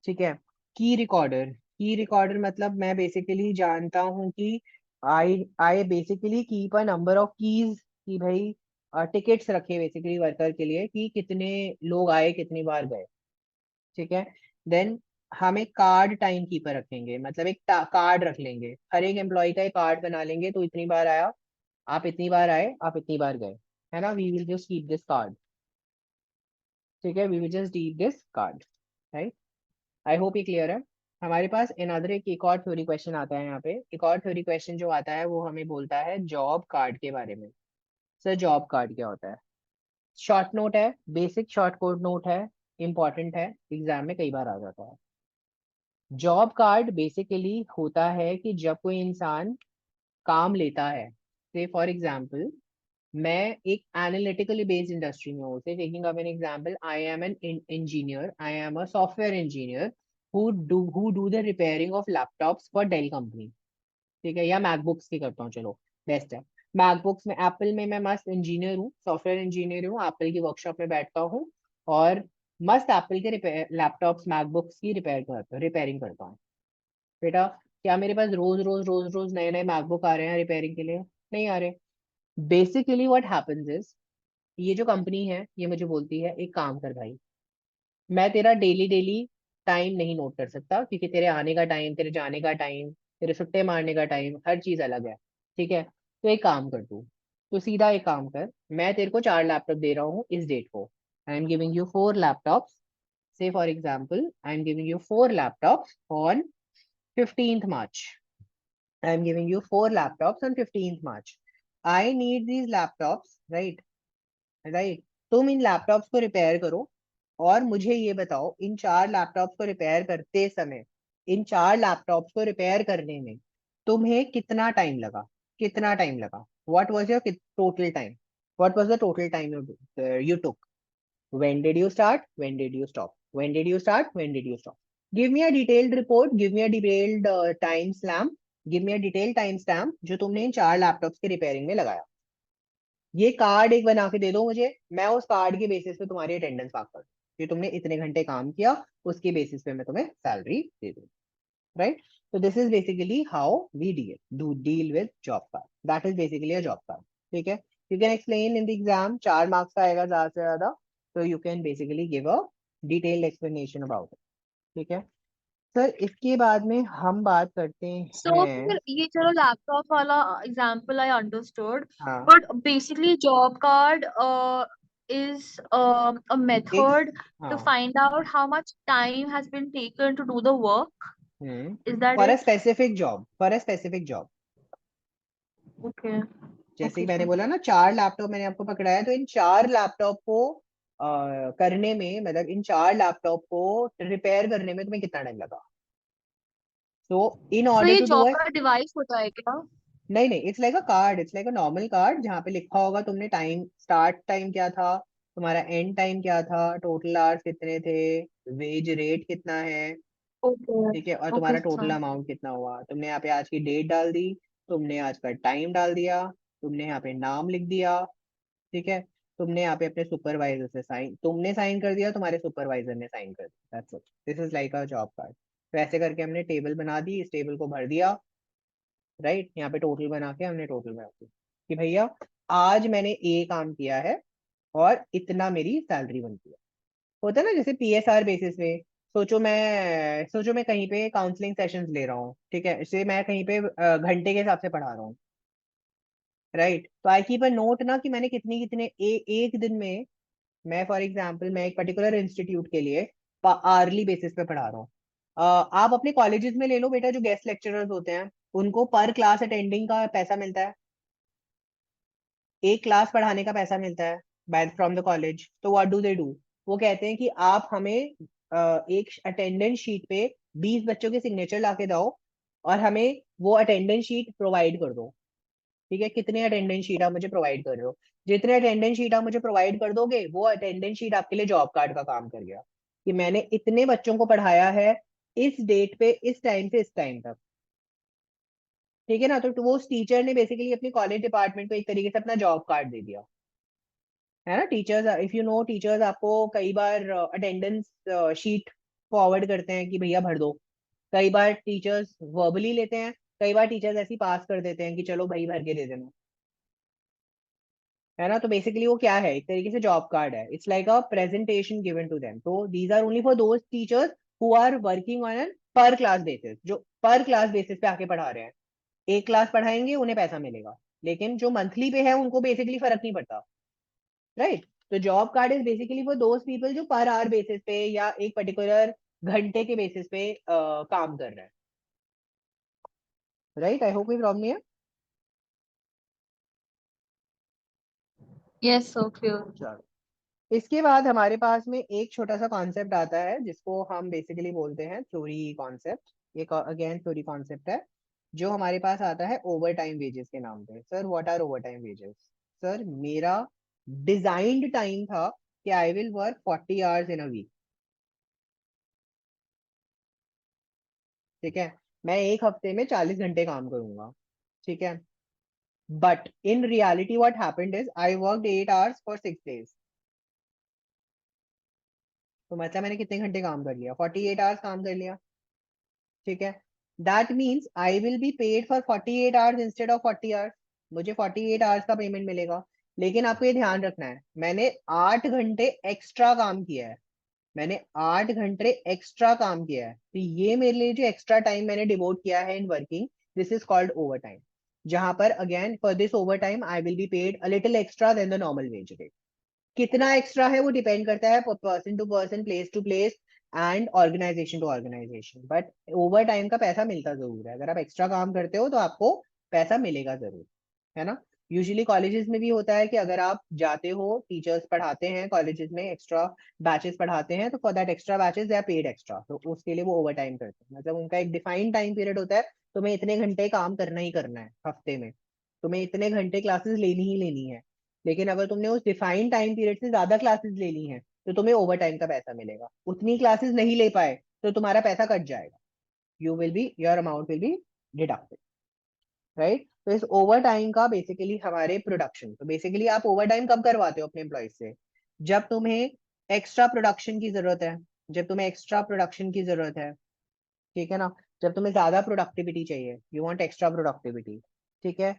ठीक है। की रिकॉर्डर मतलब मैं बेसिकली जानता हूँ कि I I basically keep a number of keys, कि भाई टिकट्स रखे बेसिकली वर्कर के लिए कि कितने लोग आए कितनी बार गए, ठीक है। देन हम एक कार्ड टाइम कीपर रखेंगे, मतलब एक कार्ड रख लेंगे, हर एक एम्प्लॉय का एक कार्ड बना लेंगे, तो इतनी बार आया, आप इतनी बार आए, आप इतनी बार गए, है ना। We will just keep this card, ठीक है, we will just keep this card, right. I hope ये क्लियर है। हमारे पास अनदर एक और थ्योरी क्वेश्चन आता है यहाँ पे। एक और थ्योरी क्वेश्चन जो आता है वो हमें बोलता है जॉब कार्ड के बारे में। सर जॉब कार्ड क्या होता है? शॉर्ट नोट है, बेसिक शॉर्ट कोड नोट है, इंपॉर्टेंट है, एग्जाम में कई बार आ जाता है। जॉब कार्ड बेसिकली होता है कि जब कोई इंसान काम लेता है, से फॉर एग्जाम्पल मैं एक एनालिटिकली बेस्ड इंडस्ट्री में हूँ, से taking up an example, I M an engineer, I am a software engineer who do the repairing of laptops for Dell company, ठीक है, या मैकबुक्स की करता हूँ, चलो बेस्ट है। मैकबुक्स में, एप्पल में मैं मस्त इंजीनियर हूँ, सॉफ्टवेयर इंजीनियर हूँ, एप्पल की वर्कशॉप में बैठता हूँ और मस्त एप्पल के रिपेयर लैपटॉप्स मैकबुक्स की रिपेयरिंग करता हूँ। बेटा क्या मेरे पास रोज रोज नए नए मैकबुक आ रहे हैं रिपेयरिंग के लिए? नहीं आ रहे। बेसिकली व्हाट हैपेंस इज, ये जो कंपनी है ये मुझे बोलती है एक काम कर भाई, मैं तेरा डेली डेली टाइम नहीं नोट कर सकता क्योंकि तेरे आने का टाइम, तेरे जाने का टाइम, तेरे सुट्टे मारने का टाइम, हर चीज अलग है, ठीक है। तो एक काम कर तू, तो सीधा एक काम कर, मैं तेरे को 4 लैपटॉप दे रहा हूँ इस डेट को, I am giving you 4 laptops, say for example I am giving you 4 laptops on 15th March. I am giving you 4 laptops on 15th March. I need these laptops, right? Right. तुम इन लैपटॉप्स को रिपेयर करो और मुझे ये बताओ, इन 4 लैपटॉप्स को रिपेयर करते समय, इन 4 लैपटॉप्स को रिपेयर करने में तुम्हें कितना टाइम लगा? कितना टाइम लगा? What was your total time? What was the total time you took? When did you start? When did you stop? When did you start? When did you stop? Give me a detailed report. Give me a detailed time stamp. Give me a detailed time stamp जो तुमने इन 4 लैपटॉप्स के रिपेयरिंग में लगाया। ये कार्ड एक बना के दे दो मुझे, मैं उस कार्ड के बेसिस पे तुम्हारी अटेंडेंस मार्क कर दूं कि तुमने इतने घंटे काम किया, उसके बेसिस पे मैं तुम्हें सैलरी दे दूं, right. So this is basically how we deal with job card. That is basically a job card. ठीक है? You can explain in the exam, 4 marks का आएगा ज्यादा से ज्यादा, so you can basically give a detailed explanation about it. ठीक है? सर इसके बाद में हम बात करते So हैं। फिर ये चलो लैपटॉप वाला एग्जांपल आई अंडरस्टूड, हाँ, but basically job card is a एक, method to हाँ, find out how much time has been taken to do the work. Is that for a it? Specific job, for a specific job. Okay. जैसे कि Okay, मैंने sir. बोला ना 4 लैपटॉप मैंने आपको पकड़ाया, तो इन 4 लैपटॉप को करने में, मतलब इन 4 लैपटॉप को रिपेयर करने में तुम्हें कितना टाइम लगा? सो इन So ऑर्डर ये टू डू जॉब इट, का डिवाइस होता है क्या? नहीं नहीं, it's like a card, it's like a normal card जहाँ पे लिखा होगा तुमने टाइम, स्टार्ट टाइम क्या था, तुम्हारा एंड टाइम क्या था, टोटल आवर्स कितने थे, वेज रेट कितना है, Okay. ठीक है, और Okay, तुम्हारा टोटल sir. अमाउंट कितना हुआ। तुमने यहाँ पे आज की डेट डाल दी, तुमने आज का टाइम डाल दिया, तुमने यहाँ पे नाम लिख दिया, ठीक है, तुमने यहाँ पे अपने सुपरवाइजर से साइन, तुमने साइन कर दिया, तुम्हारे सुपरवाइजर ने साइन कर दिया, that's it. This is like a job card. तो ऐसे करके हमने टेबल बना दी, इस टेबल को भर दिया, राइट, यहाँ पे टोटल बना के हमने टोटल बना दी कि भैया आज मैंने ए काम किया है और इतना मेरी सैलरी बनती है। होता है ना जैसे पीएसआर बेसिस में, सोचो मैं कहीं पे काउंसलिंग सेशंस ले रहा हूँ, ठीक है, इसे मैं कहीं पे घंटे के हिसाब से पढ़ा रहा हूँ, राइट। तो आई कीप अ नोट ना कि मैंने कितनी कितने एक दिन में, मैं फॉर एग्जांपल मैं एक पर्टिकुलर इंस्टीट्यूट के लिए आर्ली बेसिस पे पढ़ा रहा हूँ। आप अपने कॉलेजेस में ले लो बेटा, जो गेस्ट लेक्चरर्स होते हैं उनको पर क्लास अटेंडिंग का पैसा मिलता है, एक क्लास पढ़ाने का पैसा मिलता है बाय फ्रॉम द कॉलेज। तो व्हाट डू दे डू, वो कहते हैं कि आप हमें एक अटेंडेंस शीट पे 20 बच्चों के सिग्नेचर ला के दो और हमें वो अटेंडेंस शीट प्रोवाइड कर दो, ठीक है, कितने अटेंडेंस शीट आप मुझे प्रोवाइड कर रहे हो, जितने अटेंडेंस शीट आप मुझे प्रोवाइड कर दोगे वो अटेंडेंस शीट आपके लिए जॉब कार्ड का काम कर गया कि मैंने इतने बच्चों को पढ़ाया है इस डेट पे, इस टाइम से इस टाइम तक, ठीक है ना। तो वो उस टीचर ने बेसिकली अपनी कॉलेज डिपार्टमेंट को एक तरीके से अपना जॉब कार्ड दे दिया, है ना। Teachers, if you know, teachers आपको कई बार अटेंडेंस शीट फॉरवर्ड करते हैं कि भैया भर दो, कई बार टीचर्स वर्बली लेते हैं, कई बार टीचर्स ऐसी पास कर देते हैं कि चलो भाई भर के दे देना, है ना। तो बेसिकली वो क्या है, एक तरीके से जॉब कार्ड है, it's like a presentation given to them. तो these are only for those teachers who are working on an per class basis, जो पर क्लास बेसिस पे आके पढ़ा रहे हैं। एक क्लास पढ़ाएंगे उन्हें पैसा मिलेगा, लेकिन जो मंथली पे है उनको बेसिकली फर्क नहीं पड़ता, राइट। तो job card is basically for those people जो पर आवर बेसिस पे या एक पर्टिकुलर घंटे के बेसिस पे काम कर रहे हैं, राइट। आई होप कोई प्रॉब्लम नहीं है। Yes, so clear. चलो, इसके बाद हमारे पास में एक छोटा सा कॉन्सेप्ट आता है जिसको हम बेसिकली बोलते हैं थ्योरी कॉन्सेप्ट। ये अगेन थ्योरी कॉन्सेप्ट है जो हमारे पास आता है ओवर टाइम वेजेस के नाम पे। Sir what are overtime wages? Sir मेरा डिजाइंड टाइम था कि I will work 40 hours in a week, ठीक है। मैं एक हफ्ते में 40 घंटे काम करूंगा, ठीक है। But in reality what happened is I worked 8 hours for 6 days. तो मतलब मैंने कितने घंटे काम कर लिया? 48 आवर्स काम कर लिया, ठीक है। That means I will be paid for 48 hours instead of 40 hours. मुझे 48 आवर्स का पेमेंट मिलेगा। लेकिन आपको ये ध्यान रखना है, मैंने 8 घंटे एक्स्ट्रा काम किया है। मैंने 8 घंटे एक्स्ट्रा काम किया है, तो ये मेरे लिए जो एक्स्ट्रा टाइम मैंने डिवोट किया है in working, this is called overtime. जहां पर again for this overtime I will be paid a little extra than the normal wage rate. कितना एक्स्ट्रा है वो डिपेंड करता है person to person, place to place and organization to organization, but overtime का पैसा मिलता जरूर है। अगर आप एक्स्ट्रा काम करते हो तो आपको पैसा मिलेगा जरूर, है ना। यूजुअली कॉलेजेस में भी होता है कि अगर आप जाते हो, टीचर्स पढ़ाते हैं कॉलेजेस में, एक्स्ट्रा बैचेस पढ़ाते हैं, तो for that extra batches they are paid extra, तो उसके लिए वो ओवर टाइम करते हैं। मतलब उनका एक डिफाइंड टाइम पीरियड होता है, तुम्हें इतने घंटे काम करना ही करना है हफ्ते में, तुम्हें इतने घंटे क्लासेस लेनी ही लेनी है। लेकिन अगर तुमने उस डिफाइंड टाइम पीरियड से ज्यादा क्लासेस ले ली हैं तो तुम्हें ओवर टाइम का पैसा मिलेगा। उतनी क्लासेस नहीं ले पाए तो तुम्हारा पैसा कट जाएगा, you will be your amount will be deducted, right. तो इस ओवर टाइम का बेसिकली हमारे प्रोडक्शन, तो बेसिकली आप ओवर टाइम कब करवाते हो अपने एम्प्लॉयज से? जब तुम्हें एक्स्ट्रा प्रोडक्शन की जरूरत है, जब तुम्हें एक्स्ट्रा प्रोडक्शन की जरूरत है, ठीक है ना। जब तुम्हें ज्यादा प्रोडक्टिविटी चाहिए, यू वांट एक्स्ट्रा प्रोडक्टिविटी, ठीक है।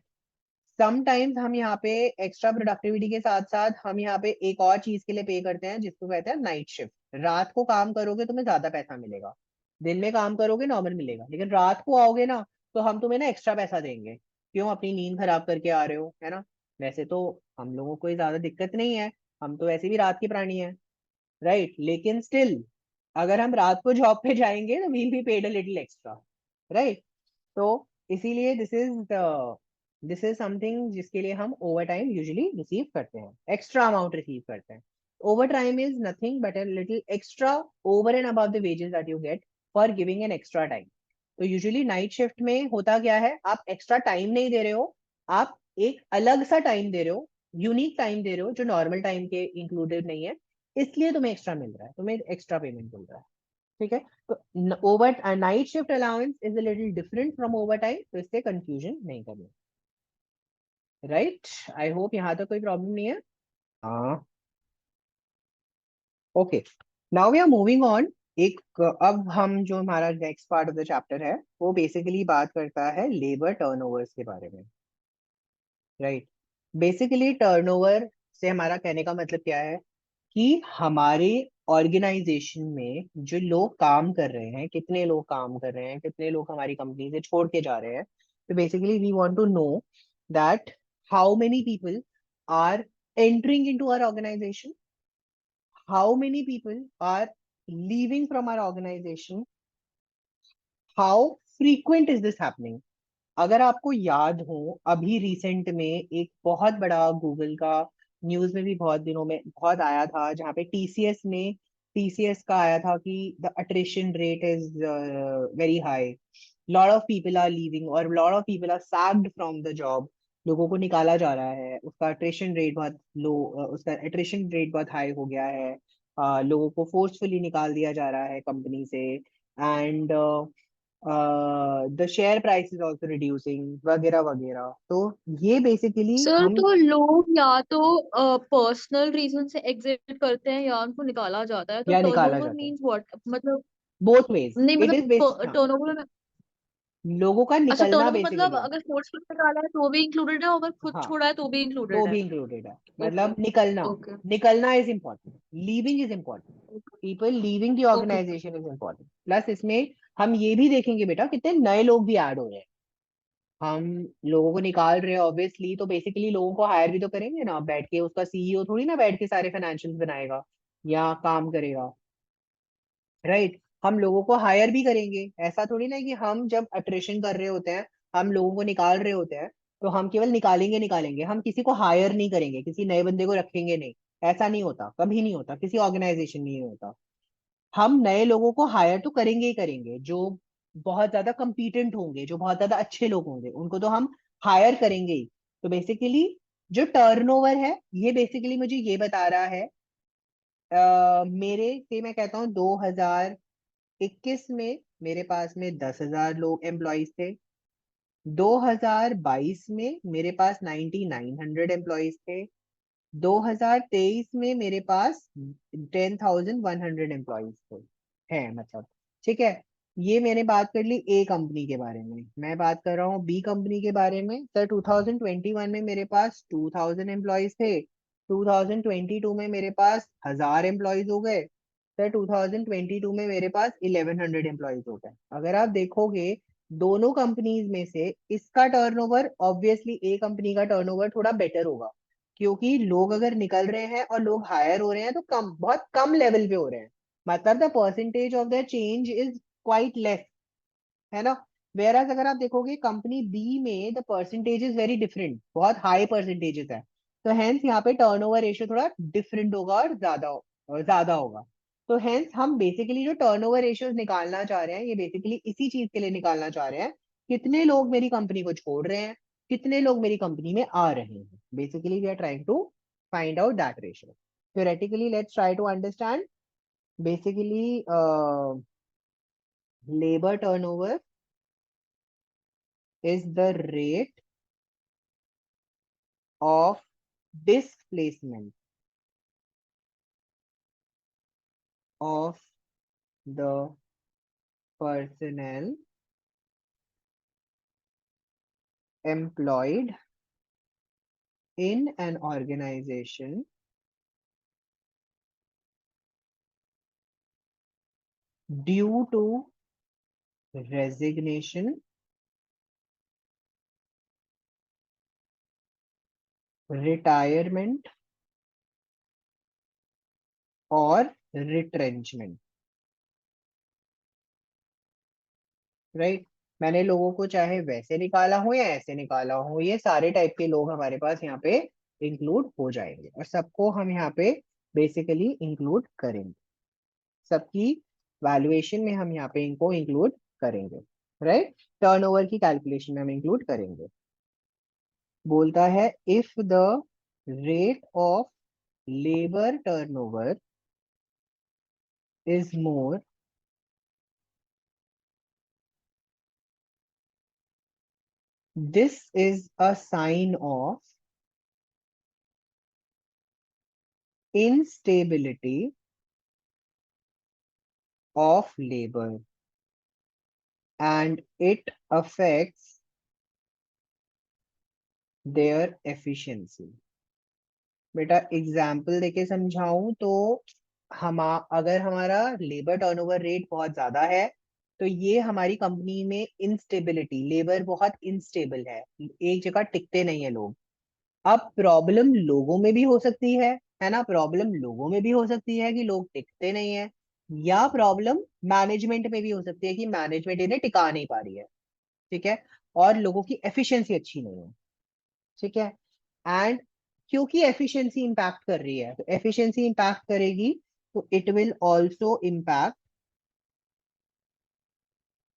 समटाइम्स हम यहाँ पे एक्स्ट्रा प्रोडक्टिविटी के साथ साथ हम यहाँ पे एक और चीज के लिए पे करते हैं जिसको कहते हैं नाइट शिफ्ट। रात को काम करोगे तुम्हें ज्यादा पैसा मिलेगा, दिन में काम करोगे नॉर्मल मिलेगा, लेकिन रात को आओगे ना तो हम तुम्हें ना एक्स्ट्रा पैसा देंगे। क्यों? अपनी नींद खराब करके आ रहे हो, है ना। वैसे तो हम लोगों को कोई ज्यादा दिक्कत नहीं है, हम तो वैसे भी रात के प्राणी हैं, राइट। लेकिन स्टिल अगर हम रात को जॉब पे जाएंगे तो we'll be paid a little extra, right. तो इसीलिए दिस इज समथिंग जिसके लिए हम ओवर टाइम यूजुअली रिसीव करते हैं, एक्स्ट्रा अमाउंट रिसीव करते हैं। Over time is nothing but a little extra over and above the wages that you get for giving an extra time. तो यूजुअली नाइट शिफ्ट में होता क्या है, आप एक्स्ट्रा टाइम नहीं दे रहे हो, आप एक अलग सा टाइम दे रहे हो, यूनिक टाइम दे रहे हो जो नॉर्मल टाइम के इंक्लूडेड नहीं है, इसलिए तुम्हें एक्स्ट्रा मिल रहा है, तुम्हें एक्स्ट्रा पेमेंट मिल रहा है, ठीक है। तो over night shift allowance is a little different from over time, तो इससे कंफ्यूजन नहीं करना, राइट। आई होप यहाँ तक कोई प्रॉब्लम नहीं है। हाँ, okay. Now we are moving on. एक अब हम जो हमारा next part of the chapter है वो बेसिकली बात करता है लेबर टर्नओवर्स के बारे में, राइट। बेसिकली टर्नओवर से हमारा कहने का मतलब क्या है कि हमारे ऑर्गेनाइजेशन में जो लोग काम कर रहे हैं, कितने लोग काम कर रहे हैं, कितने लोग हमारी कंपनी से छोड़ के जा रहे हैं। तो basically we want to know that how many people are entering into our organization, how many people are leaving from our organization, how frequent is this happening। अगर आपको याद हो, अभी रिसेंट में एक बहुत बड़ा गूगल का न्यूज में भी बहुत दिनों में बहुत आया था, जहाँ पे टीसीएस का आया था कि the attrition rate is very high, lot of people are leaving और lot of people are sacked from the job. लोगों को निकाला जा रहा है, उसका अट्रिशन रेट बहुत लो, उसका अट्रिशन रेट बहुत हाई हो गया है। लोगों को फोर्सफुली निकाल दिया जा रहा है कंपनी से, and the share price is also reducing वगैरह वगैरह। तो ये बेसिकली सर हम तो लोग या तो पर्सनल रीजन से एग्जिट करते हैं या उनको निकाला जाता है, तो या निकाला टर्नओवर जाता है, मींस व्हाट मतलब? बोथ वेज नहीं इट इज मतलब बेस्ड। हाँ, टर्नओवर लोगों का अच्छा, निकलना टर्नओवर मतलब बेसिकली। अगर फोर्स खुद निकाला है तो भी इंक्लूडेड है, और अगर खुद हाँ, छोड़ा है तो भी तो इंक्लूडेड है? भी इंक्लूडेड है। ओके। मतलब निकलना, ओके। निकलना is important, leaving is important, people leaving the okay. Organization is important. Plus इसमें हम ये भी देखेंगे बेटा कितने नए लोग भी ऐड हो रहे हैं। हम लोगों को निकाल रहे हैं ऑब्वियसली, तो बेसिकली लोगों को हायर भी तो करेंगे ना। बैठ के उसका सीईओ थोड़ी ना बैठ के सारे फाइनेंशियल बनाएगा या काम करेगा, राइट। हम लोगों को हायर भी करेंगे। ऐसा थोड़ी ना है कि हम जब अट्रिशन कर रहे होते हैं, हम लोगों को निकाल रहे होते हैं, तो हम केवल निकालेंगे निकालेंगे, हम किसी को हायर नहीं करेंगे, किसी नए बंदे को रखेंगे नहीं। ऐसा नहीं होता, कभी नहीं होता, किसी ऑर्गेनाइजेशन में नहीं होता। हम नए लोगों को हायर तो करेंगे ही करेंगे, जो बहुत ज्यादा कंपीटेंट होंगे, जो बहुत ज्यादा अच्छे लोग होंगे, उनको तो हम हायर करेंगे ही। तो बेसिकली जो टर्नओवर है, ये बेसिकली मुझे ये बता रहा है, मेरे से मैं कहता हूँ 2021 में मेरे पास में 10,000 लोग एम्प्लॉयज थे। 2022 में मेरे पास 9,900 एम्प्लॉयज थे। 2023 में मेरे पास 10,100 एम्प्लॉयज थे, हैं मतलब। ठीक है, ये मैंने बात कर ली ए कंपनी के बारे में। मैं बात कर रहा हूँ बी कंपनी के बारे में। सर 2021 में मेरे पास 2,000 एम्प्लॉयज थे। 2022 में मेरे पास 1,000 एम्प्लॉयज हो गए। सर 2022 में मेरे पास 1,100 एम्प्लॉयज हो गए। अगर आप देखोगे दोनों कंपनीज में से इसका टर्नओवर, ऑब्वियसली ए कंपनी का टर्नओवर थोड़ा बेटर होगा, क्योंकि लोग अगर निकल रहे हैं और लोग हायर हो रहे हैं तो कम, बहुत कम लेवल पे हो रहे हैं। मतलब the percentage of the change is quite less, है ना। वेयर अगर आप देखोगे कंपनी बी में the percentage is very different, बहुत हाई परसेंटेजेस है। तो हेंस यहाँ पे टर्नओवर रेशियो थोड़ा डिफरेंट होगा और ज्यादा होगा। तो हेंस हम बेसिकली जो टर्नओवर रेशियोज निकालना चाह रहे हैं, ये बेसिकली इसी चीज के लिए निकालना चाह रहे हैं, कितने लोग मेरी कंपनी को छोड़ रहे हैं, कितने लोग मेरी कंपनी में आ रहे हैं। Basically we are trying to find out that ratio. theoretically let's try to understand basically labor turnover is the rate of displacement of the personnel employed in an organization due to resignation, retirement और retrenchment, राइट। मैंने लोगों को चाहे वैसे निकाला हो या ऐसे निकाला हो, ये सारे टाइप के लोग हमारे पास यहाँ पे इंक्लूड हो जाएंगे, और सबको हम यहाँ पे बेसिकली इंक्लूड करेंगे। सबकी वैल्यूएशन में हम यहाँ पे इनको इंक्लूड करेंगे, राइट। टर्नओवर की कैलकुलेशन में हम इंक्लूड करेंगे। बोलता है if the rate of labour turnover is more, this is a sign of instability of labor and it affects their efficiency। बेटा एग्जाम्पल देके समझाऊं तो, हम अगर हमारा लेबर टर्नओवर रेट बहुत ज्यादा है, तो ये हमारी कंपनी में इंस्टेबिलिटी, लेबर बहुत इनस्टेबल है, एक जगह टिकते नहीं है लोग। अब प्रॉब्लम लोगों में भी हो सकती है ना। प्रॉब्लम लोगों में भी हो सकती है कि लोग टिकते नहीं है, या प्रॉब्लम मैनेजमेंट में भी हो सकती है कि मैनेजमेंट इन्हें टिका नहीं पा रही है, ठीक है, और लोगों की एफिशिएंसी अच्छी नहीं है, ठीक है। एंड क्योंकि एफिशिएंसी इंपैक्ट कर रही है, तो एफिशिएंसी इंपैक्ट करेगी, तो it will also impact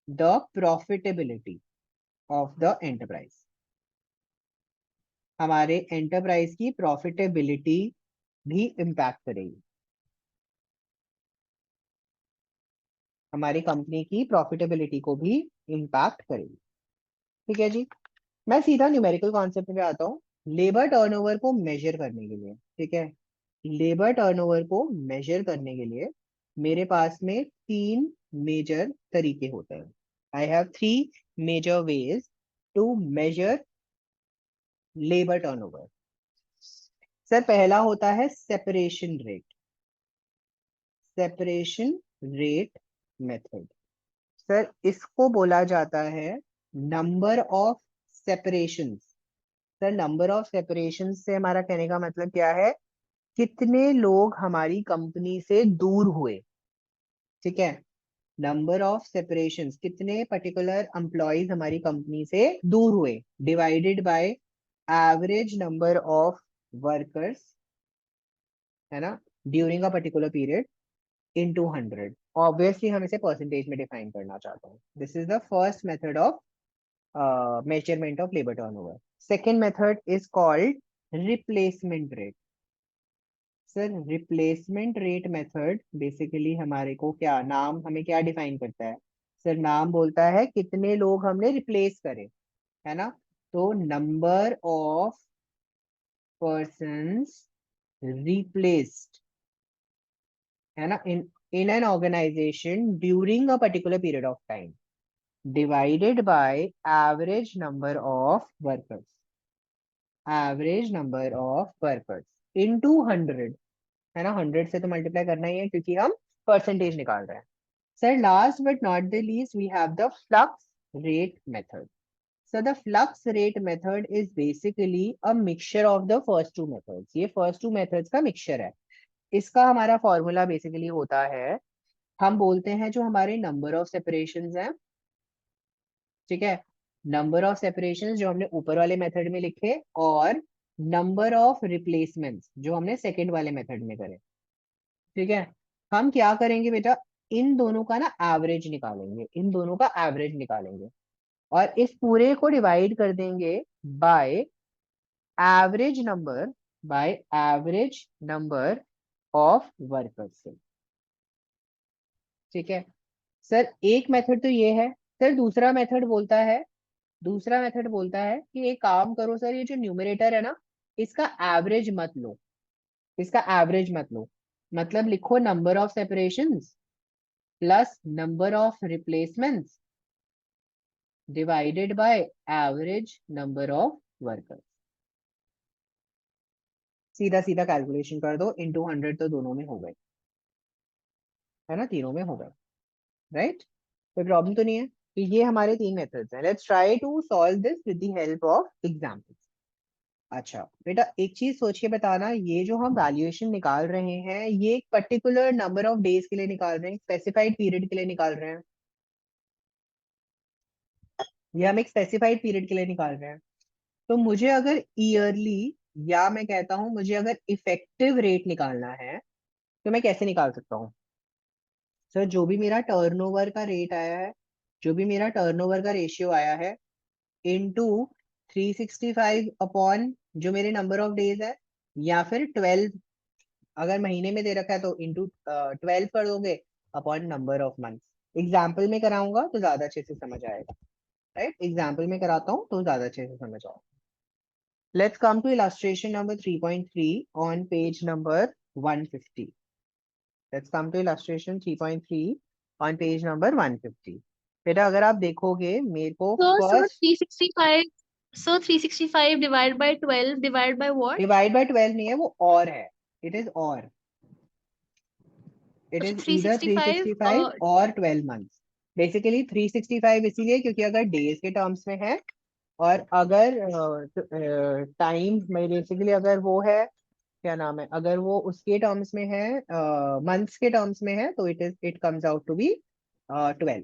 the profitability of the enterprise. हमारे एंटरप्राइज की प्रॉफिटेबिलिटी भी इंपैक्ट करेगी, हमारी कंपनी की प्रॉफिटेबिलिटी को भी इंपैक्ट करेगी। ठीक है जी। मैं सीधा न्यूमेरिकल कॉन्सेप्ट में आता हूँ। लेबर टर्नओवर को मेजर करने के लिए, ठीक है, लेबर टर्नओवर को मेजर करने के लिए मेरे पास में तीन मेजर तरीके होते हैं। I have three major ways to measure labor turnover. Sir पहला होता है separation rate, separation rate method. Sir इसको बोला जाता है number of separations. Sir number of separations से हमारा कहने का मतलब क्या है, कितने लोग हमारी कंपनी से दूर हुए, ठीक है। नंबर ऑफ सेपरेशंस, कितने पर्टिकुलर एम्प्लॉयज हमारी कंपनी से दूर हुए, divided by average number of workers, है ना, during a particular period into 100। Obviously हम इसे परसेंटेज में डिफाइन करना चाहते हैं। This is the first method of measurement of labor turnover. Second method is called replacement rate. Sir replacement rate method basically हमारे को क्या नाम, हमें क्या डिफाइन करता है, सर नाम बोलता है कितने लोग हमने रिप्लेस करे, है ना। तो नंबर ऑफ पर्सन्स रिप्लेस्ड, है ना, in an organization during a particular period of time divided by average number of workers, average number of workers into 100, है ना। 100 से तो मल्टीप्लाई करना ही है क्योंकि हम परसेंटेज निकाल रहे हैं। Sir last but not the least we have the flux rate method. So the flux rate method is basically a mixture of the first two methods. ये first two methods का mixture है। इसका हमारा फॉर्मूला बेसिकली होता है, हम बोलते हैं जो हमारे नंबर ऑफ सेपरेशंस हैं, ठीक है, नंबर ऑफ सेपरेशंस जो हमने ऊपर वाले मेथड में लिखे, और नंबर ऑफ रिप्लेसमेंट्स जो हमने सेकंड वाले मेथड में करे, ठीक है। हम क्या करेंगे बेटा, इन दोनों का ना एवरेज निकालेंगे, इन दोनों का एवरेज निकालेंगे और इस पूरे को डिवाइड कर देंगे bye average number, bye average number of workers से, ठीक है। सर एक मेथड तो ये है। सर दूसरा मेथड बोलता है, दूसरा मेथड बोलता है कि एक काम करो सर, ये जो न्यूमरेटर है ना, इसका एवरेज मत लो, इसका एवरेज मत लो, मतलब लिखो number of separations plus number of replacements divided by average number of workers. सीधा सीधा कैलकुलेशन कर दो, इंटू 100 तो दोनों में हो गए, है ना, तीनों में हो गए, राइट। कोई प्रॉब्लम तो नहीं है। तो ये हमारे तीन मेथड्स हैं। Let's try to solve this with the help of examples. अच्छा बेटा एक चीज सोच के बताना, ये जो हम वैल्यूएशन निकाल रहे हैं ये एक पर्टिकुलर नंबर ऑफ डेज के लिए निकाल रहे हैं, स्पेसिफाइड पीरियड के लिए निकाल रहे हैं, ये हम एक स्पेसिफाइड पीरियड के लिए निकाल रहे हैं। तो मुझे अगर ईयरली, या मैं कहता हूं मुझे अगर इफेक्टिव रेट निकालना है, तो मैं कैसे निकाल सकता हूँ। सर जो भी मेरा टर्नओवर का रेट आया है, जो भी मेरा टर्नओवर का रेशियो आया है, इनटू 365 अपॉन जो मेरे नंबर ऑफ डेज है, या फिर 12, अगर महीने में दे रखा है तो इंटू 12 कर दोगे upon number of months. Example में कराऊंगा तो ज्यादा अच्छे से समझ आएगा, राइट, एग्जाम्पल में कराता हूँ तो ज्यादा अच्छे से समझ आएगा। Let's come to illustration number 3.3 on page number 150। Let's come to illustration 3.3 on page number 150। बेटा अगर आप देखोगे मेरे को sir first, 365, sir 365 divide by 12 divide by what? Divide by 12 नहीं है वो, और है, इट इज और, इट अच्छा इज ईदर 365 365 और 12 मंथ्स। बेसिकली 365 इसीलिए क्योंकि अगर डेज के टर्म्स में है, और अगर टाइम में बेसिकली अगर वो है, क्या नाम है, अगर वो उसके टर्म्स में है, मंथ्स के टर्म्स में है, तो it comes out to be 12,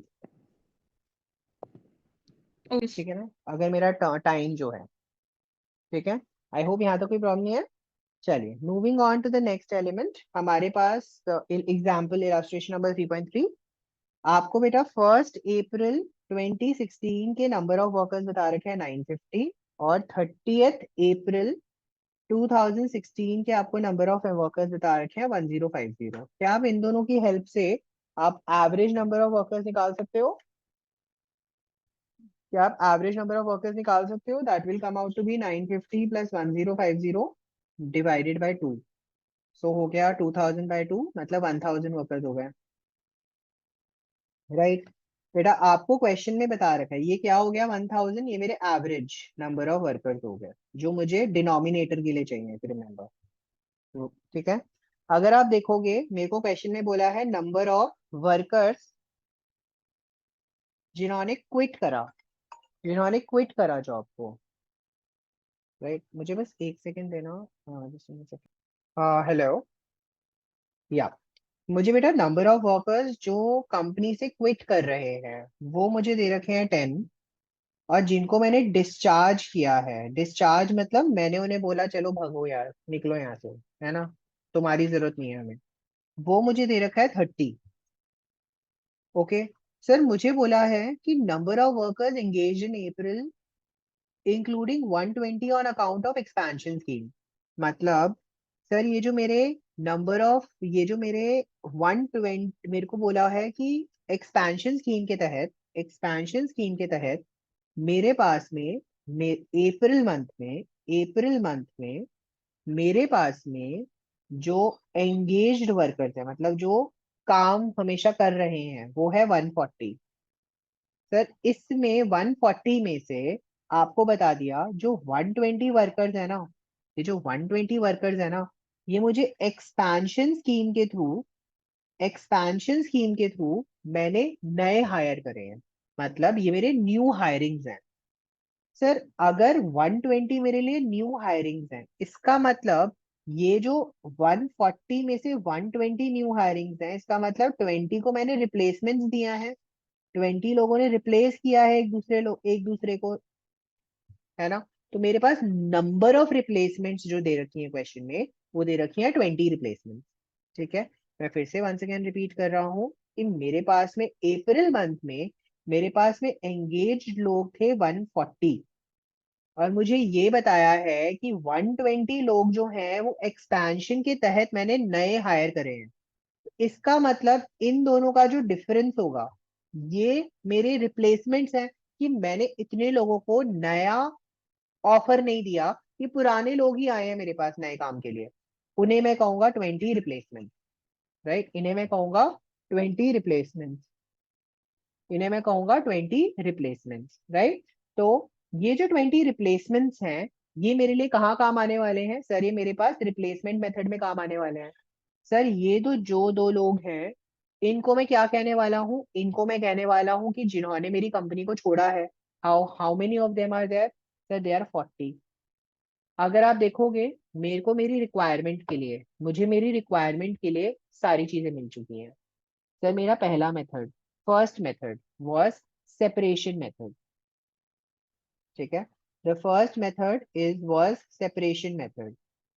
ठीक है ना, अगर मेरा टाइम जो है, ठीक है। आई होप यहाँ तक कोई प्रॉब्लम नहीं है। चलिए moving on to the next element, हमारे पास एग्जाम्पल इलस्ट्रेशन नंबर 3.3। आपको बेटा 1 अप्रैल 2016 के नंबर ऑफ वर्कर्स बता रखे हैं 950, और 30th अप्रैल 2016 के आपको नंबर ऑफ वर्कर्स बता रखे हैं 1050। क्या आप इन दोनों की हेल्प से आप एवरेज नंबर ऑफ वर्कर्स निकाल सकते हो, क्या आप एवरेज नंबर ऑफ वर्कर्स निकाल सकते हो, that will come out to be 950 plus 1050 divided by 2। So हो गया 2000 बाय 2, मतलब 1000 वर्कर्स हो गए, राइट। बेटा आपको क्वेश्चन में बता रखा है ये क्या हो गया 1000, ये मेरे एवरेज नंबर ऑफ वर्कर्स हो गए जो मुझे डिनोमिनेटर के लिए चाहिए, रिमेम्बर। तो ठीक है, अगर आप देखोगे मेरे को क्वेश्चन में बोला है नंबर ऑफ वर्कर्स जिन्होंने क्विट करा, जिन्होंने क्विट करा जॉब को, राइट। मुझे बस एक सेकंड देना। हाँ हेलो, या मुझे बेटा नंबर ऑफ वर्कर्स जो कंपनी से क्विट कर रहे हैं वो मुझे दे रखे हैं 10, और जिनको मैंने डिस्चार्ज किया है, डिस्चार्ज मतलब मैंने उन्हें बोला चलो भगो यार, निकलो यहाँ से, है ना, तुम्हारी जरूरत नहीं है हमें, वो मुझे दे रखा है 30। ओके सर, मुझे बोला है कि number of workers engage in April including 120 on account of expansion scheme. मतलब सर ये जो मेरे नंबर ऑफ, ये जो मेरे 120 मेरे को बोला है कि एक्सपेंशन स्कीम के तहत, एक्सपेंशन स्कीम के तहत मेरे पास में अप्रैल मंथ में, अप्रैल मंथ में मेरे पास में जो एंगेज्ड वर्कर्स है, मतलब जो काम हमेशा कर रहे हैं, वो है 140। सर इसमें 140 में से आपको बता दिया जो 120 वर्कर्स है ना, ये जो 120 वर्कर्स है ना, ये मुझे एक्सपेंशन स्कीम के थ्रू, एक्सपेंशन स्कीम के थ्रू मैंने नए हायर करे हैं, मतलब ये मेरे न्यू हायरिंग्स हैं। सर अगर 120 मेरे लिए न्यू हायरिंग्स हैं, इसका मतलब ये जो 140 में से 120 न्यू हायरिंग्स हैं, इसका मतलब 20 को मैंने रिप्लेसमेंट्स दिया है, 20 लोगों ने रिप्लेस किया है एक दूसरे लोग, एक दूसरे को, है ना। तो मेरे पास नंबर ऑफ रिप्लेसमेंट्स जो दे रखी है क्वेश्चन में, वो दे रखी है 20 रिप्लेसमेंट। ठीक है, मैं फिर से वंस अगेन रिपीट कर रहा हूँ कि मेरे पास में अप्रैल मंथ में मेरे पास में एंगेज्ड लोग थे 140, और मुझे ये बताया है कि 120 लोग जो हैं वो एक्सपेंशन के तहत मैंने नए हायर करे हैं। इसका मतलब इन दोनों का जो डिफरेंस होगा, ये मेरे रिप्लेसमेंट्स हैं, कि मैंने इतने लोगों को नया ऑफर नहीं दिया, कि पुराने लोग ही आए हैं मेरे पास नए काम के लिए, उन्हें मैं कहूंगा 20 रिप्लेसमेंट, राइट। इन्हें मैं कहूंगा 20 रिप्लेसमेंट, इन्हें मैं कहूंगा 20 रिप्लेसमेंट्स, राइट। तो ये जो 20 रिप्लेसमेंट्स हैं, ये मेरे लिए कहाँ काम आने वाले हैं सर, ये मेरे पास रिप्लेसमेंट मेथड में काम आने वाले हैं। सर ये तो जो दो लोग हैं, इनको मैं क्या कहने वाला हूँ, इनको मैं कहने वाला हूँ कि जिन्होंने मेरी कंपनी को छोड़ा है। How how many of them are there sir, they are 40। अगर आप देखोगे मेरे को मेरी रिक्वायरमेंट के लिए, मुझे मेरी रिक्वायरमेंट के लिए सारी चीजें मिल चुकी हैं। सर मेरा पहला method, first method was separation method. ठीक है, the first method is was separation method.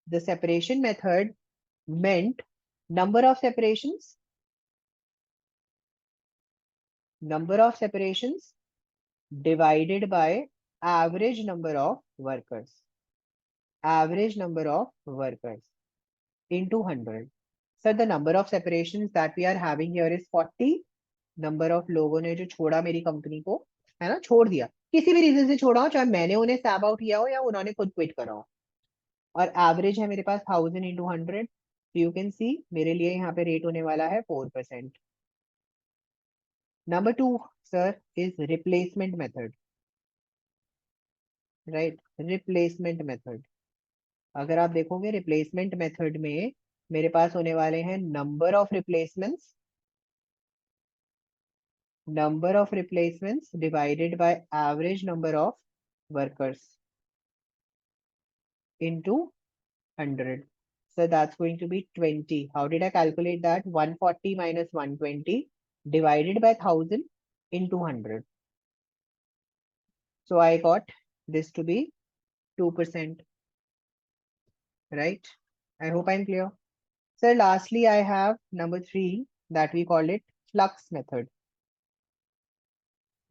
The separation method meant number of separations, number of separations divided by average number of workers, average number of workers into 100. Sir, the number of separations that we are having here is 40. Number of लोगों ने जो छोड़ा मेरी कंपनी को, है ना, छोड़ दिया, किसी भी रीजन से छोड़ा हो, चाहे मैंने उन्हें सैब आउट किया हो या उन्होंने खुद क्विट करा हो, और एवरेज है मेरे पास 1000 into 100। यू कैन सी मेरे लिए यहाँ पे रेट होने वाला है 4%। Number two sir is replacement method, right, replacement method. अगर आप देखोगे रिप्लेसमेंट मेथड में मेरे पास होने वाले हैं number of replacements, number of replacements divided by average number of workers into 100. So that's going to be 20. How did I calculate that? 140 minus 120 divided by 1000 into 100. So I got this to be 2%, right? I hope I'm clear. So lastly, I have number 3 that we call it flux method.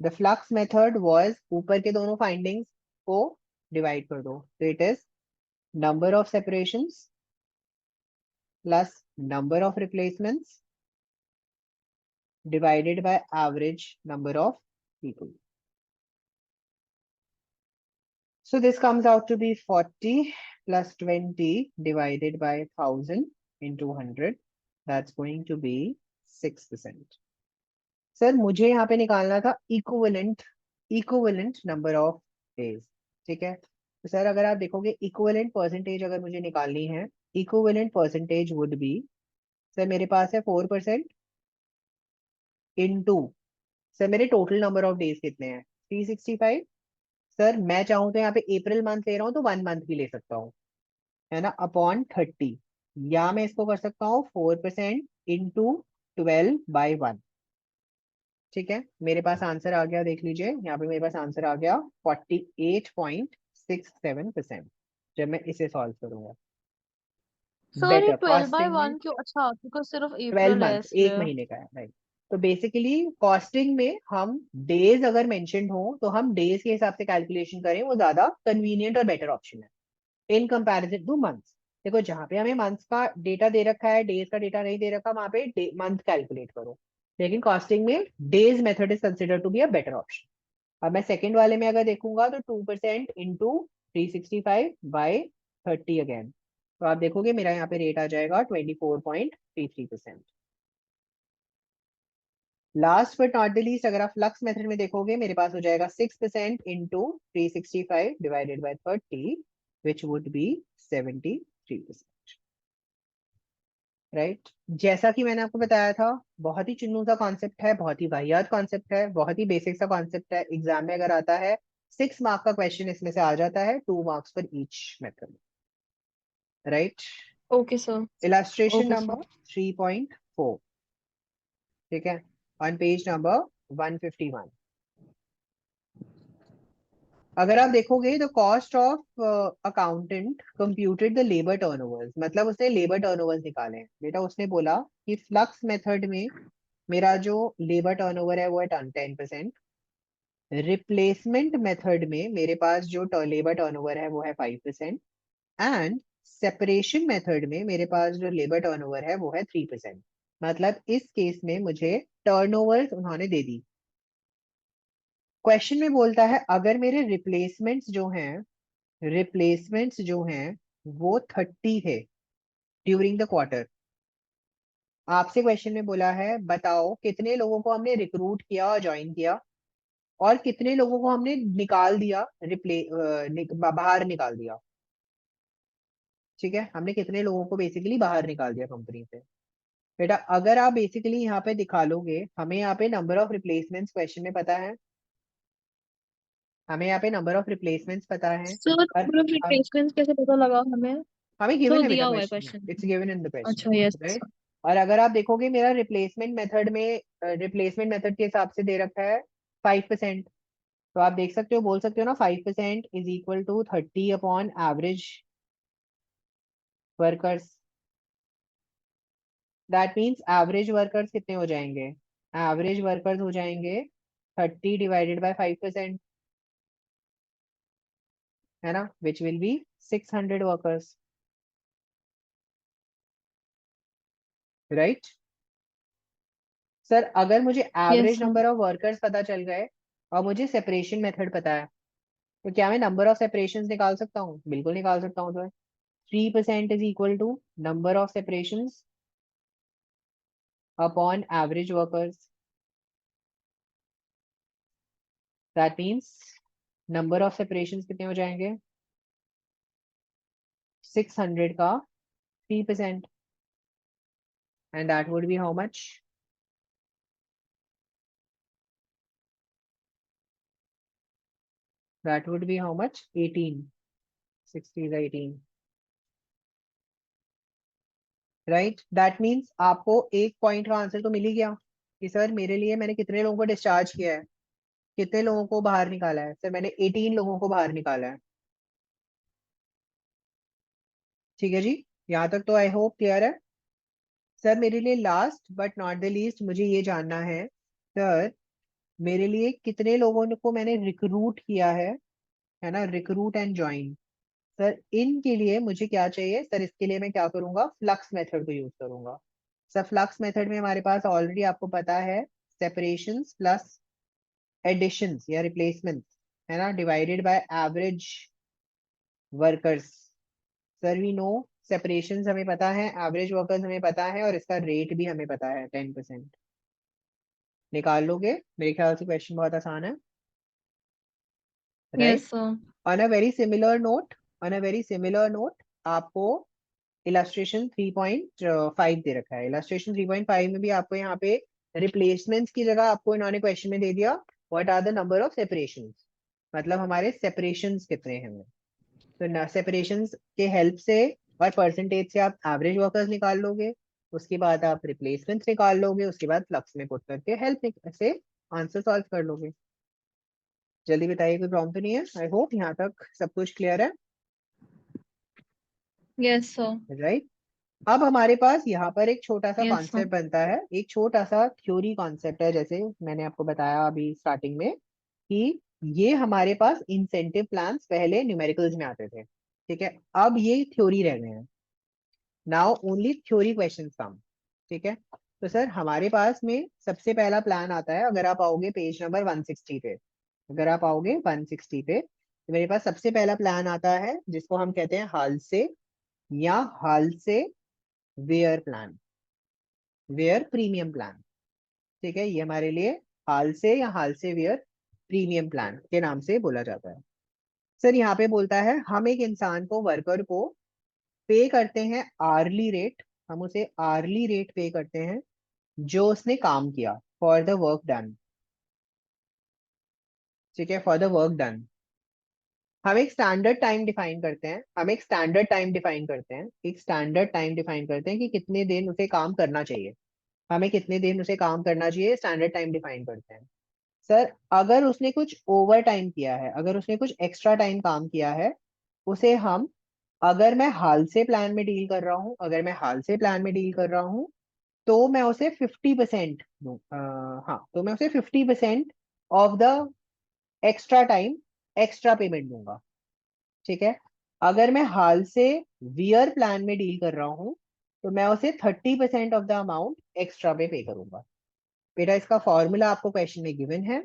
The flux method was ऊपर के दोनों findings को divide कर दो. So it is number of separations plus number of replacements divided by average number of people. So this comes out to be 40 plus 20 divided by 1000 into 100. That's going to be 6%. Sir मुझे यहाँ पे निकालना था इक्विवेलेंट नंबर ऑफ डेज। ठीक है, तो सर अगर आप देखोगे इक्विवेलेंट परसेंटेज अगर मुझे निकालनी है, equivalent percentage would be, sir मेरे पास है 4% इंटू, सर मेरे टोटल नंबर ऑफ डेज कितने हैं 365। सर मैं चाहूँ तो यहाँ पे अप्रैल मंथ ले रहा हूँ तो 1 मंथ भी ले सकता हूँ, है ना, अपॉन 30, या मैं इसको कर सकता हूँ 4% इंटू 12/1। ठीक है, मेरे पास आंसर आ गया, देख लीजिए यहाँ पे मेरे पास आंसर आ गया 48.67% जब मैं इसे सॉल्व करूंगा। सर ये बेटर 12 बाय कॉस्टिंग में 1 क्यों? अच्छा, बिकॉज सिर्फ 12 अप्रैल है मंथ, एक इसलिए। महीने का है, राइट। तो बेसिकली कॉस्टिंग में हम डेज अगर मेंशन्ड हो तो हम डेज के हिसाब से कैलकुलेशन करें, वो ज्यादा कन्वीनियंट और बेटर ऑप्शन है इन कंपैरिजन टू मंथ्स। देखो जहां पे हमें मंथ्स का डेटा दे रखा है, डेज का डेटा नहीं दे रखा, वहां पे मंथ कैलकुलेट करो, लेकिन कॉस्टिंग में days method is consider to be a better option. अब मैं सेकंड वाले में अगर देखूंगा तो 2% इंटू 365/30 अगेन, तो आप देखोगे मेरा यहाँ पे रेट आ जाएगा 24.33%। Last but not the least अगर आप फ्लक्स मेथड में देखोगे मेरे पास हो जाएगा 6% into 365/30, which would be 73%। Right, जैसा कि मैंने आपको बताया था, बहुत ही चुन्नू सा कॉन्सेप्ट है, बहुत ही वाहियात कॉन्सेप्ट है, बहुत ही बेसिक सा कॉन्सेप्ट है। एग्जाम में अगर आता है 6 मार्क का क्वेश्चन इसमें से आ जाता है, 2 marks for each method. Right, okay sir. Illustration okay sir. Number 3.4। ठीक है, ऑन पेज नंबर 151 अगर आप देखोगे the cost of accountant computed the labour turnovers, मतलब उसने लेबर टर्नओवर्स निकाले हैं। बेटा उसने बोला कि फ्लक्स मेथड में मेरा जो लेबर टर्नओवर है वो है 10%, रिप्लेसमेंट मेथड में मेरे पास जो लेबर टर्नओवर है वो है 5%, एंड सेपरेशन मेथड में मेरे पास जो लेबर टर्नओवर है वो है 3%। मतलब इस केस में मुझे टर्नओवर उन्होंने दे दी। क्वेश्चन में बोलता है अगर मेरे रिप्लेसमेंट्स जो हैं वो 30 है ड्यूरिंग द क्वार्टर। आपसे क्वेश्चन में बोला है बताओ कितने लोगों को हमने रिक्रूट किया और ज्वाइन किया, और कितने लोगों को हमने निकाल दिया, बाहर निकाल दिया। ठीक है, हमने कितने लोगों को बेसिकली बाहर निकाल दिया कंपनी से। बेटा अगर आप बेसिकली यहाँ पे दिखा लोगे, हमें यहाँ पे नंबर ऑफ रिप्लेसमेंट्स क्वेश्चन में पता है, हमें यहाँ पे नंबर ऑफ रिप्लेसमेंट्स पता है, सर और नंबर ऑफ रिप्लेसमेंट्स कैसे पता लगा हमें? हमें सो गिवन है बेटा दिया हुआ है क्वेश्चन में, क्वेश्चन इट्स में। Given in the question. अच्छा, यस। राइट, और अगर आप देखोगे मेरा रिप्लेसमेंट मेथड के हिसाब से दे रखा है 5%। तो आप देख सकते हो, बोल सकते हो ना 5% is equal to 30 upon average workers. That means average workers कितने हो जाएंगे, एवरेज वर्कर्स हो जाएंगे 30 डिवाइडेड बाय 5%, है ना, which will be 600 workers. Right, sir अगर मुझे yes average sir. Number of workers पता चल गए और मुझे सेपरेशन मेथड पता है, तो क्या मैं नंबर ऑफ सेपरेशन निकाल सकता हूँ? बिल्कुल निकाल सकता हूँ। तो 3% is equal to number of separation upon average workers. That means number of separation कितने हो जाएंगे, 600 का 3%, and that would be how much, that would be how much 18, 60 is 18। Right, that means आपको एक पॉइंट का आंसर तो मिल ही गया कि सर मेरे लिए मैंने कितने लोगों को डिस्चार्ज किया है, कितने लोगों को बाहर निकाला है। सर मैंने 18 लोगों को बाहर निकाला है। ठीक है जी, यहाँ तक तो आई होप क्लियर है। सर मेरे लिए last but not the least मुझे ये जानना है, सर मेरे लिए कितने लोगों को मैंने रिक्रूट किया है ना, रिक्रूट एंड ज्वाइन। सर इनके लिए मुझे क्या चाहिए? सर इसके लिए मैं क्या करूंगा, फ्लक्स मेथड को यूज करूंगा। सर फ्लक्स मेथड में हमारे पास ऑलरेडी आपको पता है सेपरेशंस प्लस एडिशंस या रिप्लेसमेंट्स, है ना, divided by average workers. Sir we know separations हमें पता है, एवरेज वर्कर्स हमें पता है, और इसका रेट भी हमें पता है 10%। निकाल लोगे? मेरे ख्याल से क्वेश्चन बहुत आसान है, right? Yes sir. On a very similar note, on a very similar note, आपको इलस्ट्रेशन 3.5 दे रखा है। इलस्ट्रेशन 3.5 में भी आपको यहाँ पे रिप्लेसमेंट्स की जगह आपको इन्होंने क्वेश्चन में दे दिया what are the number of separations, मतलब हमारे सेपरेशंस कितने हैं। तो सेपरेशंस के हेल्प से और परसेंटेज से आप एवरेज वर्कर्स निकाल लोगे, उसके बाद आप रिप्लेसमेंट्स निकाल लोगे, उसके बाद फ्लक्स में पुट करके हेल्प से आंसर सॉल्व कर लोगे। जल्दी बताइए, कोई प्रॉब्लम तो नहीं है? आई होप यहाँ तक सब कुछ क्लियर है, यस सर। राइट? अब हमारे पास यहाँ पर एक छोटा सा यस सर। कॉन्सेप्ट बनता है, एक छोटा सा थ्योरी कॉन्सेप्ट है, जैसे मैंने आपको बताया अभी स्टार्टिंग में कि ये हमारे पास इंसेंटिव प्लान्स पहले न्यूमेरिकल्स में आते थे, ठीक है? अब ये थ्योरी रह गए हैं, नाउ ओनली थ्योरी क्वेश्चन कम, ठीक है? तो सर हमारे पास में सबसे पहला प्लान आता है, अगर आप आओगे पेज नंबर 160 पे, अगर आप आओगे 160 पे, तो मेरे पास सबसे पहला प्लान आता है जिसको हम कहते हैं हाल से, या Halsey Weir plan, Weir premium plan, ठीक है? ये हमारे लिए हाल से या Halsey where premium plan के नाम से बोला जाता है। सर यहाँ पे बोलता है हम एक इंसान को, वर्कर को पे करते हैं आर्ली रेट, हम उसे आर्ली रेट पे करते हैं जो उसने काम किया, फॉर द वर्क डन, ठीक है? फॉर द वर्क डन हम एक स्टैंडर्ड टाइम डिफाइन करते हैं, हम एक स्टैंडर्ड टाइम डिफाइन करते हैं, एक स्टैंडर्ड टाइम डिफाइन करते हैं कि कितने दिन उसे काम करना चाहिए, हमें कितने दिन उसे काम करना चाहिए, स्टैंडर्ड टाइम डिफाइन करते हैं। सर अगर उसने कुछ ओवर टाइम किया है, अगर उसने कुछ एक्स्ट्रा टाइम काम किया है, उसे हम, अगर मैं हाल से प्लान में डील कर रहा हूँ, अगर मैं हाल से प्लान में डील कर रहा हूँ, तो मैं उसे 50% दूं, हाँ, तो मैं उसे 50% of the extra time extra payment दूंगा, ठीक है? अगर मैं हाल से वियर प्लान में डील कर रहा हूँ, तो मैं उसे 30% ऑफ द अमाउंट एक्स्ट्रा पे करूंगा। बेटा इसका फॉर्मूला आपको क्वेश्चन में गिवन है,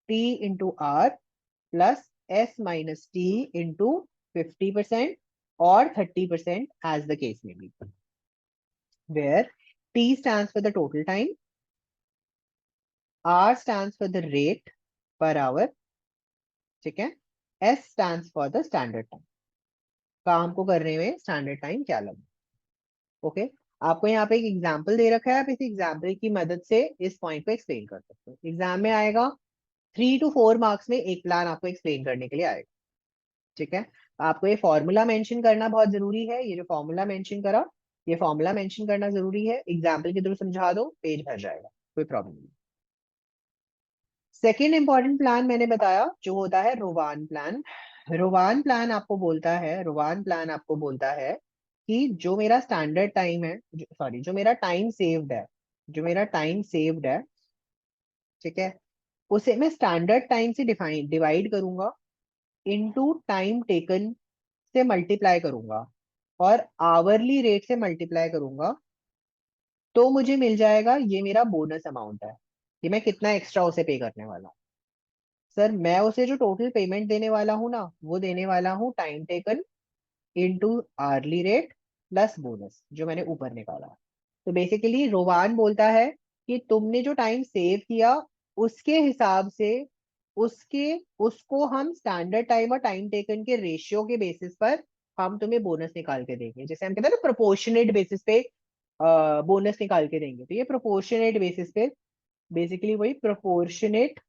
T into R plus S minus T into 50% और 30% एज द केस में B, where T stands for the total time, R stands for the rate per hour, ठीक है? S stands for the standard time, काम को करने में स्टैंडर्ड टाइम क्या लगे, ओके? आपको यहाँ पे एक एग्जांपल दे रखा है, आप इस एग्जांपल की मदद से इस पॉइंट को एक्सप्लेन कर सकते हो। एग्जाम में आएगा 3 to 4 मार्क्स में एक प्लान आपको एक्सप्लेन करने के लिए आएगा, ठीक है? आपको ये फॉर्मूला मेंशन करना बहुत जरूरी है, ये जो फॉर्मूला मेंशन करा, ये फॉर्मूला मेंशन करना जरूरी है, एग्जाम्पल के थ्रू समझा दो, पेज भर जाएगा, कोई प्रॉब्लम नहीं। सेकेंड इंपॉर्टेंट प्लान मैंने बताया जो होता है रोवान प्लान। रोवान प्लान आपको बोलता है, रोवान प्लान आपको बोलता है कि जो मेरा स्टैंडर्ड टाइम है, सॉरी, जो मेरा टाइम सेव्ड है, जो मेरा टाइम सेव्ड है, ठीक है, उसे मैं स्टैंडर्ड टाइम से डिफाइन डिवाइड करूंगा, इनटू टाइम टेकन से मल्टीप्लाई करूंगा, और आवरली रेट से मल्टीप्लाई करूंगा, तो मुझे मिल जाएगा ये मेरा बोनस अमाउंट है, कि मैं कितना एक्स्ट्रा उसे पे करने वाला हूँ। सर मैं उसे जो टोटल पेमेंट देने वाला हूँ ना, वो देने वाला हूँ time taken into hourly rate plus bonus जो मैंने ऊपर निकाला। तो बेसिकली रोवान बोलता है कि तुमने जो टाइम सेव किया उसके हिसाब से, उसके उसको हम स्टैंडर्ड टाइम और टाइम टेकन के रेशियो के बेसिस पर हम तुम्हें बोनस निकाल के देंगे, जैसे हम कहते हैं ना प्रोपोर्शनेट बेसिस पे बोनस निकाल के देंगे, तो ये प्रोपोर्शनेट बेसिस पे, बेसिकली वही प्रोपोर्शनेट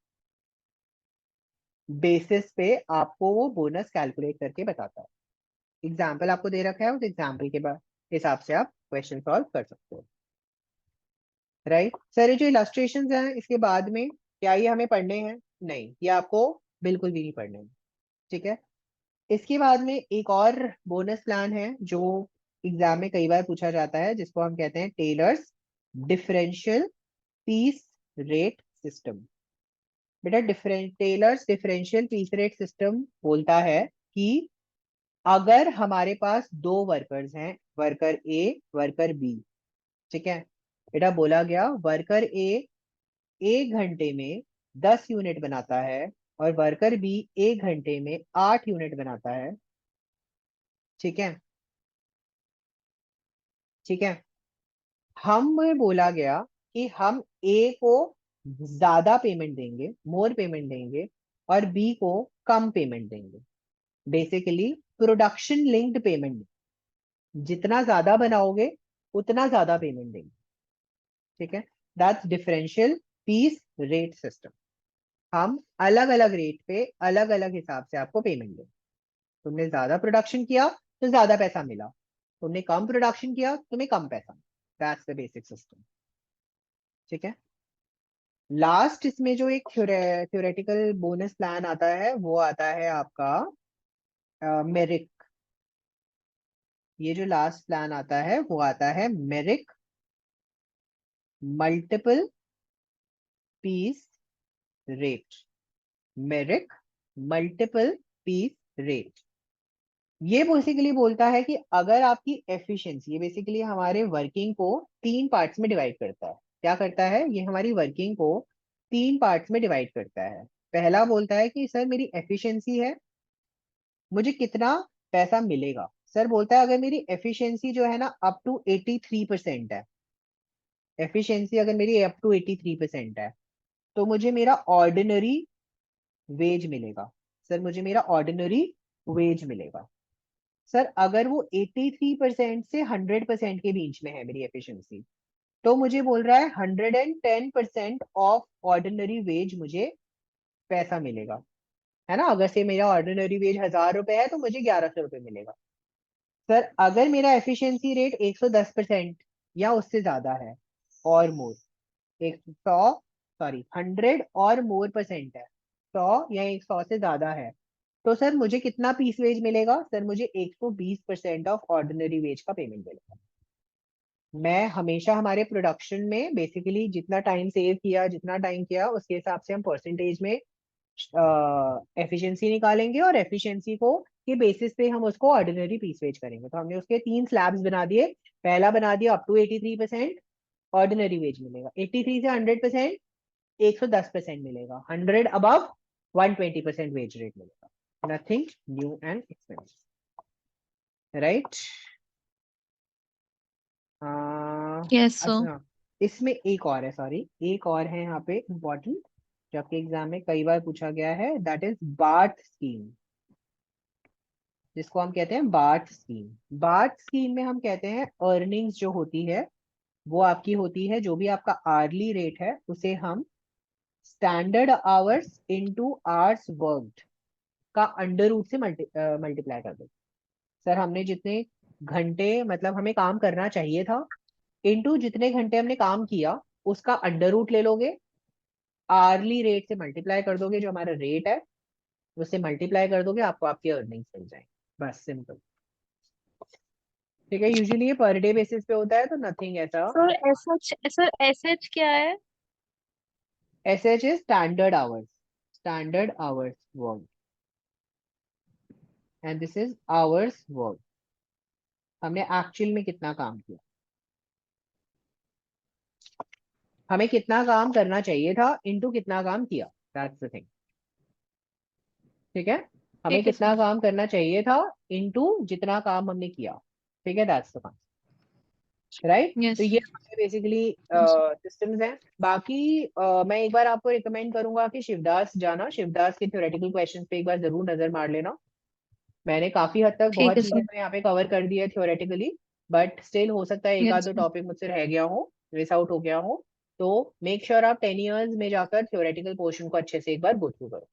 बेसिस पे आपको वो बोनस कैलकुलेट करके बताता है। एग्जाम्पल आपको दे रखा है, उस एग्जाम्पल के बाद हिसाब से आप क्वेश्चन सॉल्व कर सकते हो, राइट? सर ये जो इलस्ट्रेशन हैं इसके बाद में क्या ये हमें पढ़ने हैं? नहीं, ये आपको बिल्कुल भी नहीं पढ़ने हैं, ठीक है? इसके बाद में एक और बोनस प्लान है जो एग्जाम में कई बार पूछा जाता है, जिसको हम कहते हैं Taylor's differential piece rate system. बेटा Taylor's differential piece rate system बोलता है कि अगर हमारे पास दो वर्कर्स हैं, वर्कर ए, वर्कर बी, ठीक है? बेटा बोला गया वर्कर ए 1 घंटे में 10 यूनिट बनाता है और वर्कर बी 1 घंटे में 8 यूनिट बनाता है, ठीक है? ठीक है, हम बोला गया कि हम ए को ज्यादा पेमेंट देंगे, मोर पेमेंट देंगे, और बी को कम पेमेंट देंगे। बेसिकली प्रोडक्शन लिंक्ड पेमेंट, जितना ज्यादा बनाओगे उतना ज्यादा पेमेंट देंगे। ठीक है, that's differential piece rate system. हम अलग अलग रेट पे अलग अलग हिसाब से आपको पेमेंट देंगे। तुमने ज्यादा प्रोडक्शन किया तो ज्यादा पैसा मिला, तुमने कम प्रोडक्शन किया तुम्हें कम पैसा मिला। That's the basic system. ठीक है, लास्ट इसमें जो एक थ्योरेटिकल बोनस प्लान आता है वो आता है आपका मेरिक। ये जो लास्ट प्लान आता है वो आता है मेरिक multiple piece rate. मेरिक multiple piece rate, ये बेसिकली बोलता है कि अगर आपकी एफिशिएंसी, ये बेसिकली हमारे वर्किंग को 3 पार्ट्स में डिवाइड करता है। क्या करता है, ये हमारी वर्किंग को 3 पार्ट्स में डिवाइड करता है। पहला बोलता है कि सर मेरी एफिशिएंसी है, मुझे कितना पैसा मिलेगा। सर बोलता है अगर मेरी एफिशिएंसी जो है ना अप टू 83% है, एफिशिएंसी अगर मेरी अप टू 83% है, तो मुझे मेरा ऑर्डिनरी वेज मिलेगा। सर मुझे मेरा ऑर्डिनरी वेज मिलेगा। सर अगर वो 83% से 100% के बीच में है मेरी एफिशिएंसी, तो मुझे बोल रहा है 110% ऑफ ऑर्डिनरी वेज मुझे पैसा मिलेगा। है ना, अगर से मेरा ऑर्डिनरी वेज 1000 रुपए है तो मुझे 1100 रुपए मिलेगा। सर अगर मेरा एफिशिएंसी रेट 110% या उससे ज्यादा है और मोर, 100, सॉरी 100 और मोर% है, 100 या 100 से ज्यादा है, तो सर मुझे कितना पीस वेज मिलेगा। सर मुझे 120% ऑफ ऑर्डिनरी वेज का पेमेंट मिलेगा। मैं हमेशा हमारे प्रोडक्शन में बेसिकली जितना टाइम सेव किया, जितना टाइम किया, उसके हिसाब से हम परसेंटेज में एफिशिएंसी निकालेंगे, और एफिशिएंसी को के बेसिस पे हम उसको ऑर्डिनरी पीस वेज करेंगे। तो हमने उसके 3 स्लैब्स बना दिए। पहला बना दिया अप टू 83% ऑर्डिनरी वेज मिलेगा, 83 से 100% 110% मिलेगा, 100 अबव 120% वेज रेट मिलेगा। Nothing new and expensive, right. Yes sir. अच्छा, इसमें एक और है, सॉरी एक और है यहाँ पे इम्पोर्टेंट, जो आपके एग्जाम में कई बार पूछा गया है, दैट इज बार्ट स्कीम, जिसको हम कहते हैं बार्ट स्कीम। बार्ट स्कीम में हम कहते हैं अर्निंग्स जो होती है वो आपकी होती है, जो भी आपका आर्ली रेट है उसे हम standard hours into hours worked का अंडर रूट से मल्टीप्लाई कर दो। सर हमने जितने घंटे, मतलब हमें काम करना चाहिए था, इनटू जितने घंटे हमने काम किया उसका अंडर रूट ले लोगे, आर्ली रेट से मल्टीप्लाई कर दोगे, जो हमारा रेट है उससे मल्टीप्लाई कर दोगे, आपको आपकी अर्निंग्स मिल जाएंगे। बस सिंपल। ठीक है, यूजुअली ये पर डे बेसिस पे होता है, तो नथिंग ऐसा। सर एस एच क्या है? S H is standard hours, standard hours work, and this is ours work, हमने एक्चुअल में कितना काम किया, हमें कितना काम करना चाहिए था इनटू कितना काम किया, दैट्स द थिंग। ठीक है, हमें ठीक है कितना सर। काम करना चाहिए था इनटू जितना काम हमने किया। ठीक है, दैट्स द, राइट। तो यस। ये हमारे बेसिकली सिस्टम्स हैं। बाकी मैं एक बार आपको रिकमेंड करूंगा कि शिवदास जाना, शिवदास के थ्योरेटिकल क्वेश्चंस पे एक बार जरूर नजर मार लेना। मैंने काफी हद तक ठीक बहुत है चीजें सर। तो यहाँ पे कवर कर दी है थ्योरेटिकली, बट स्टिल हो सकता है एक आध यस दो सर। टॉपिक मुझसे रह गया हो, मिस आउट हो गया हो। तो मेक श्योर आप 10 years में जाकर थ्योरेटिकल पोर्शन को अच्छे से एक बार गो थ्रू करो।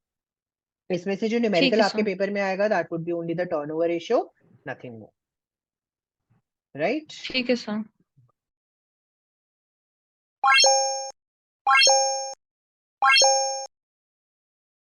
इसमें से जो ठीक न्यूमेरिकल है आपके सर। पेपर में आएगा that would B only the turnover ratio, nothing more, right. ठीक है सर।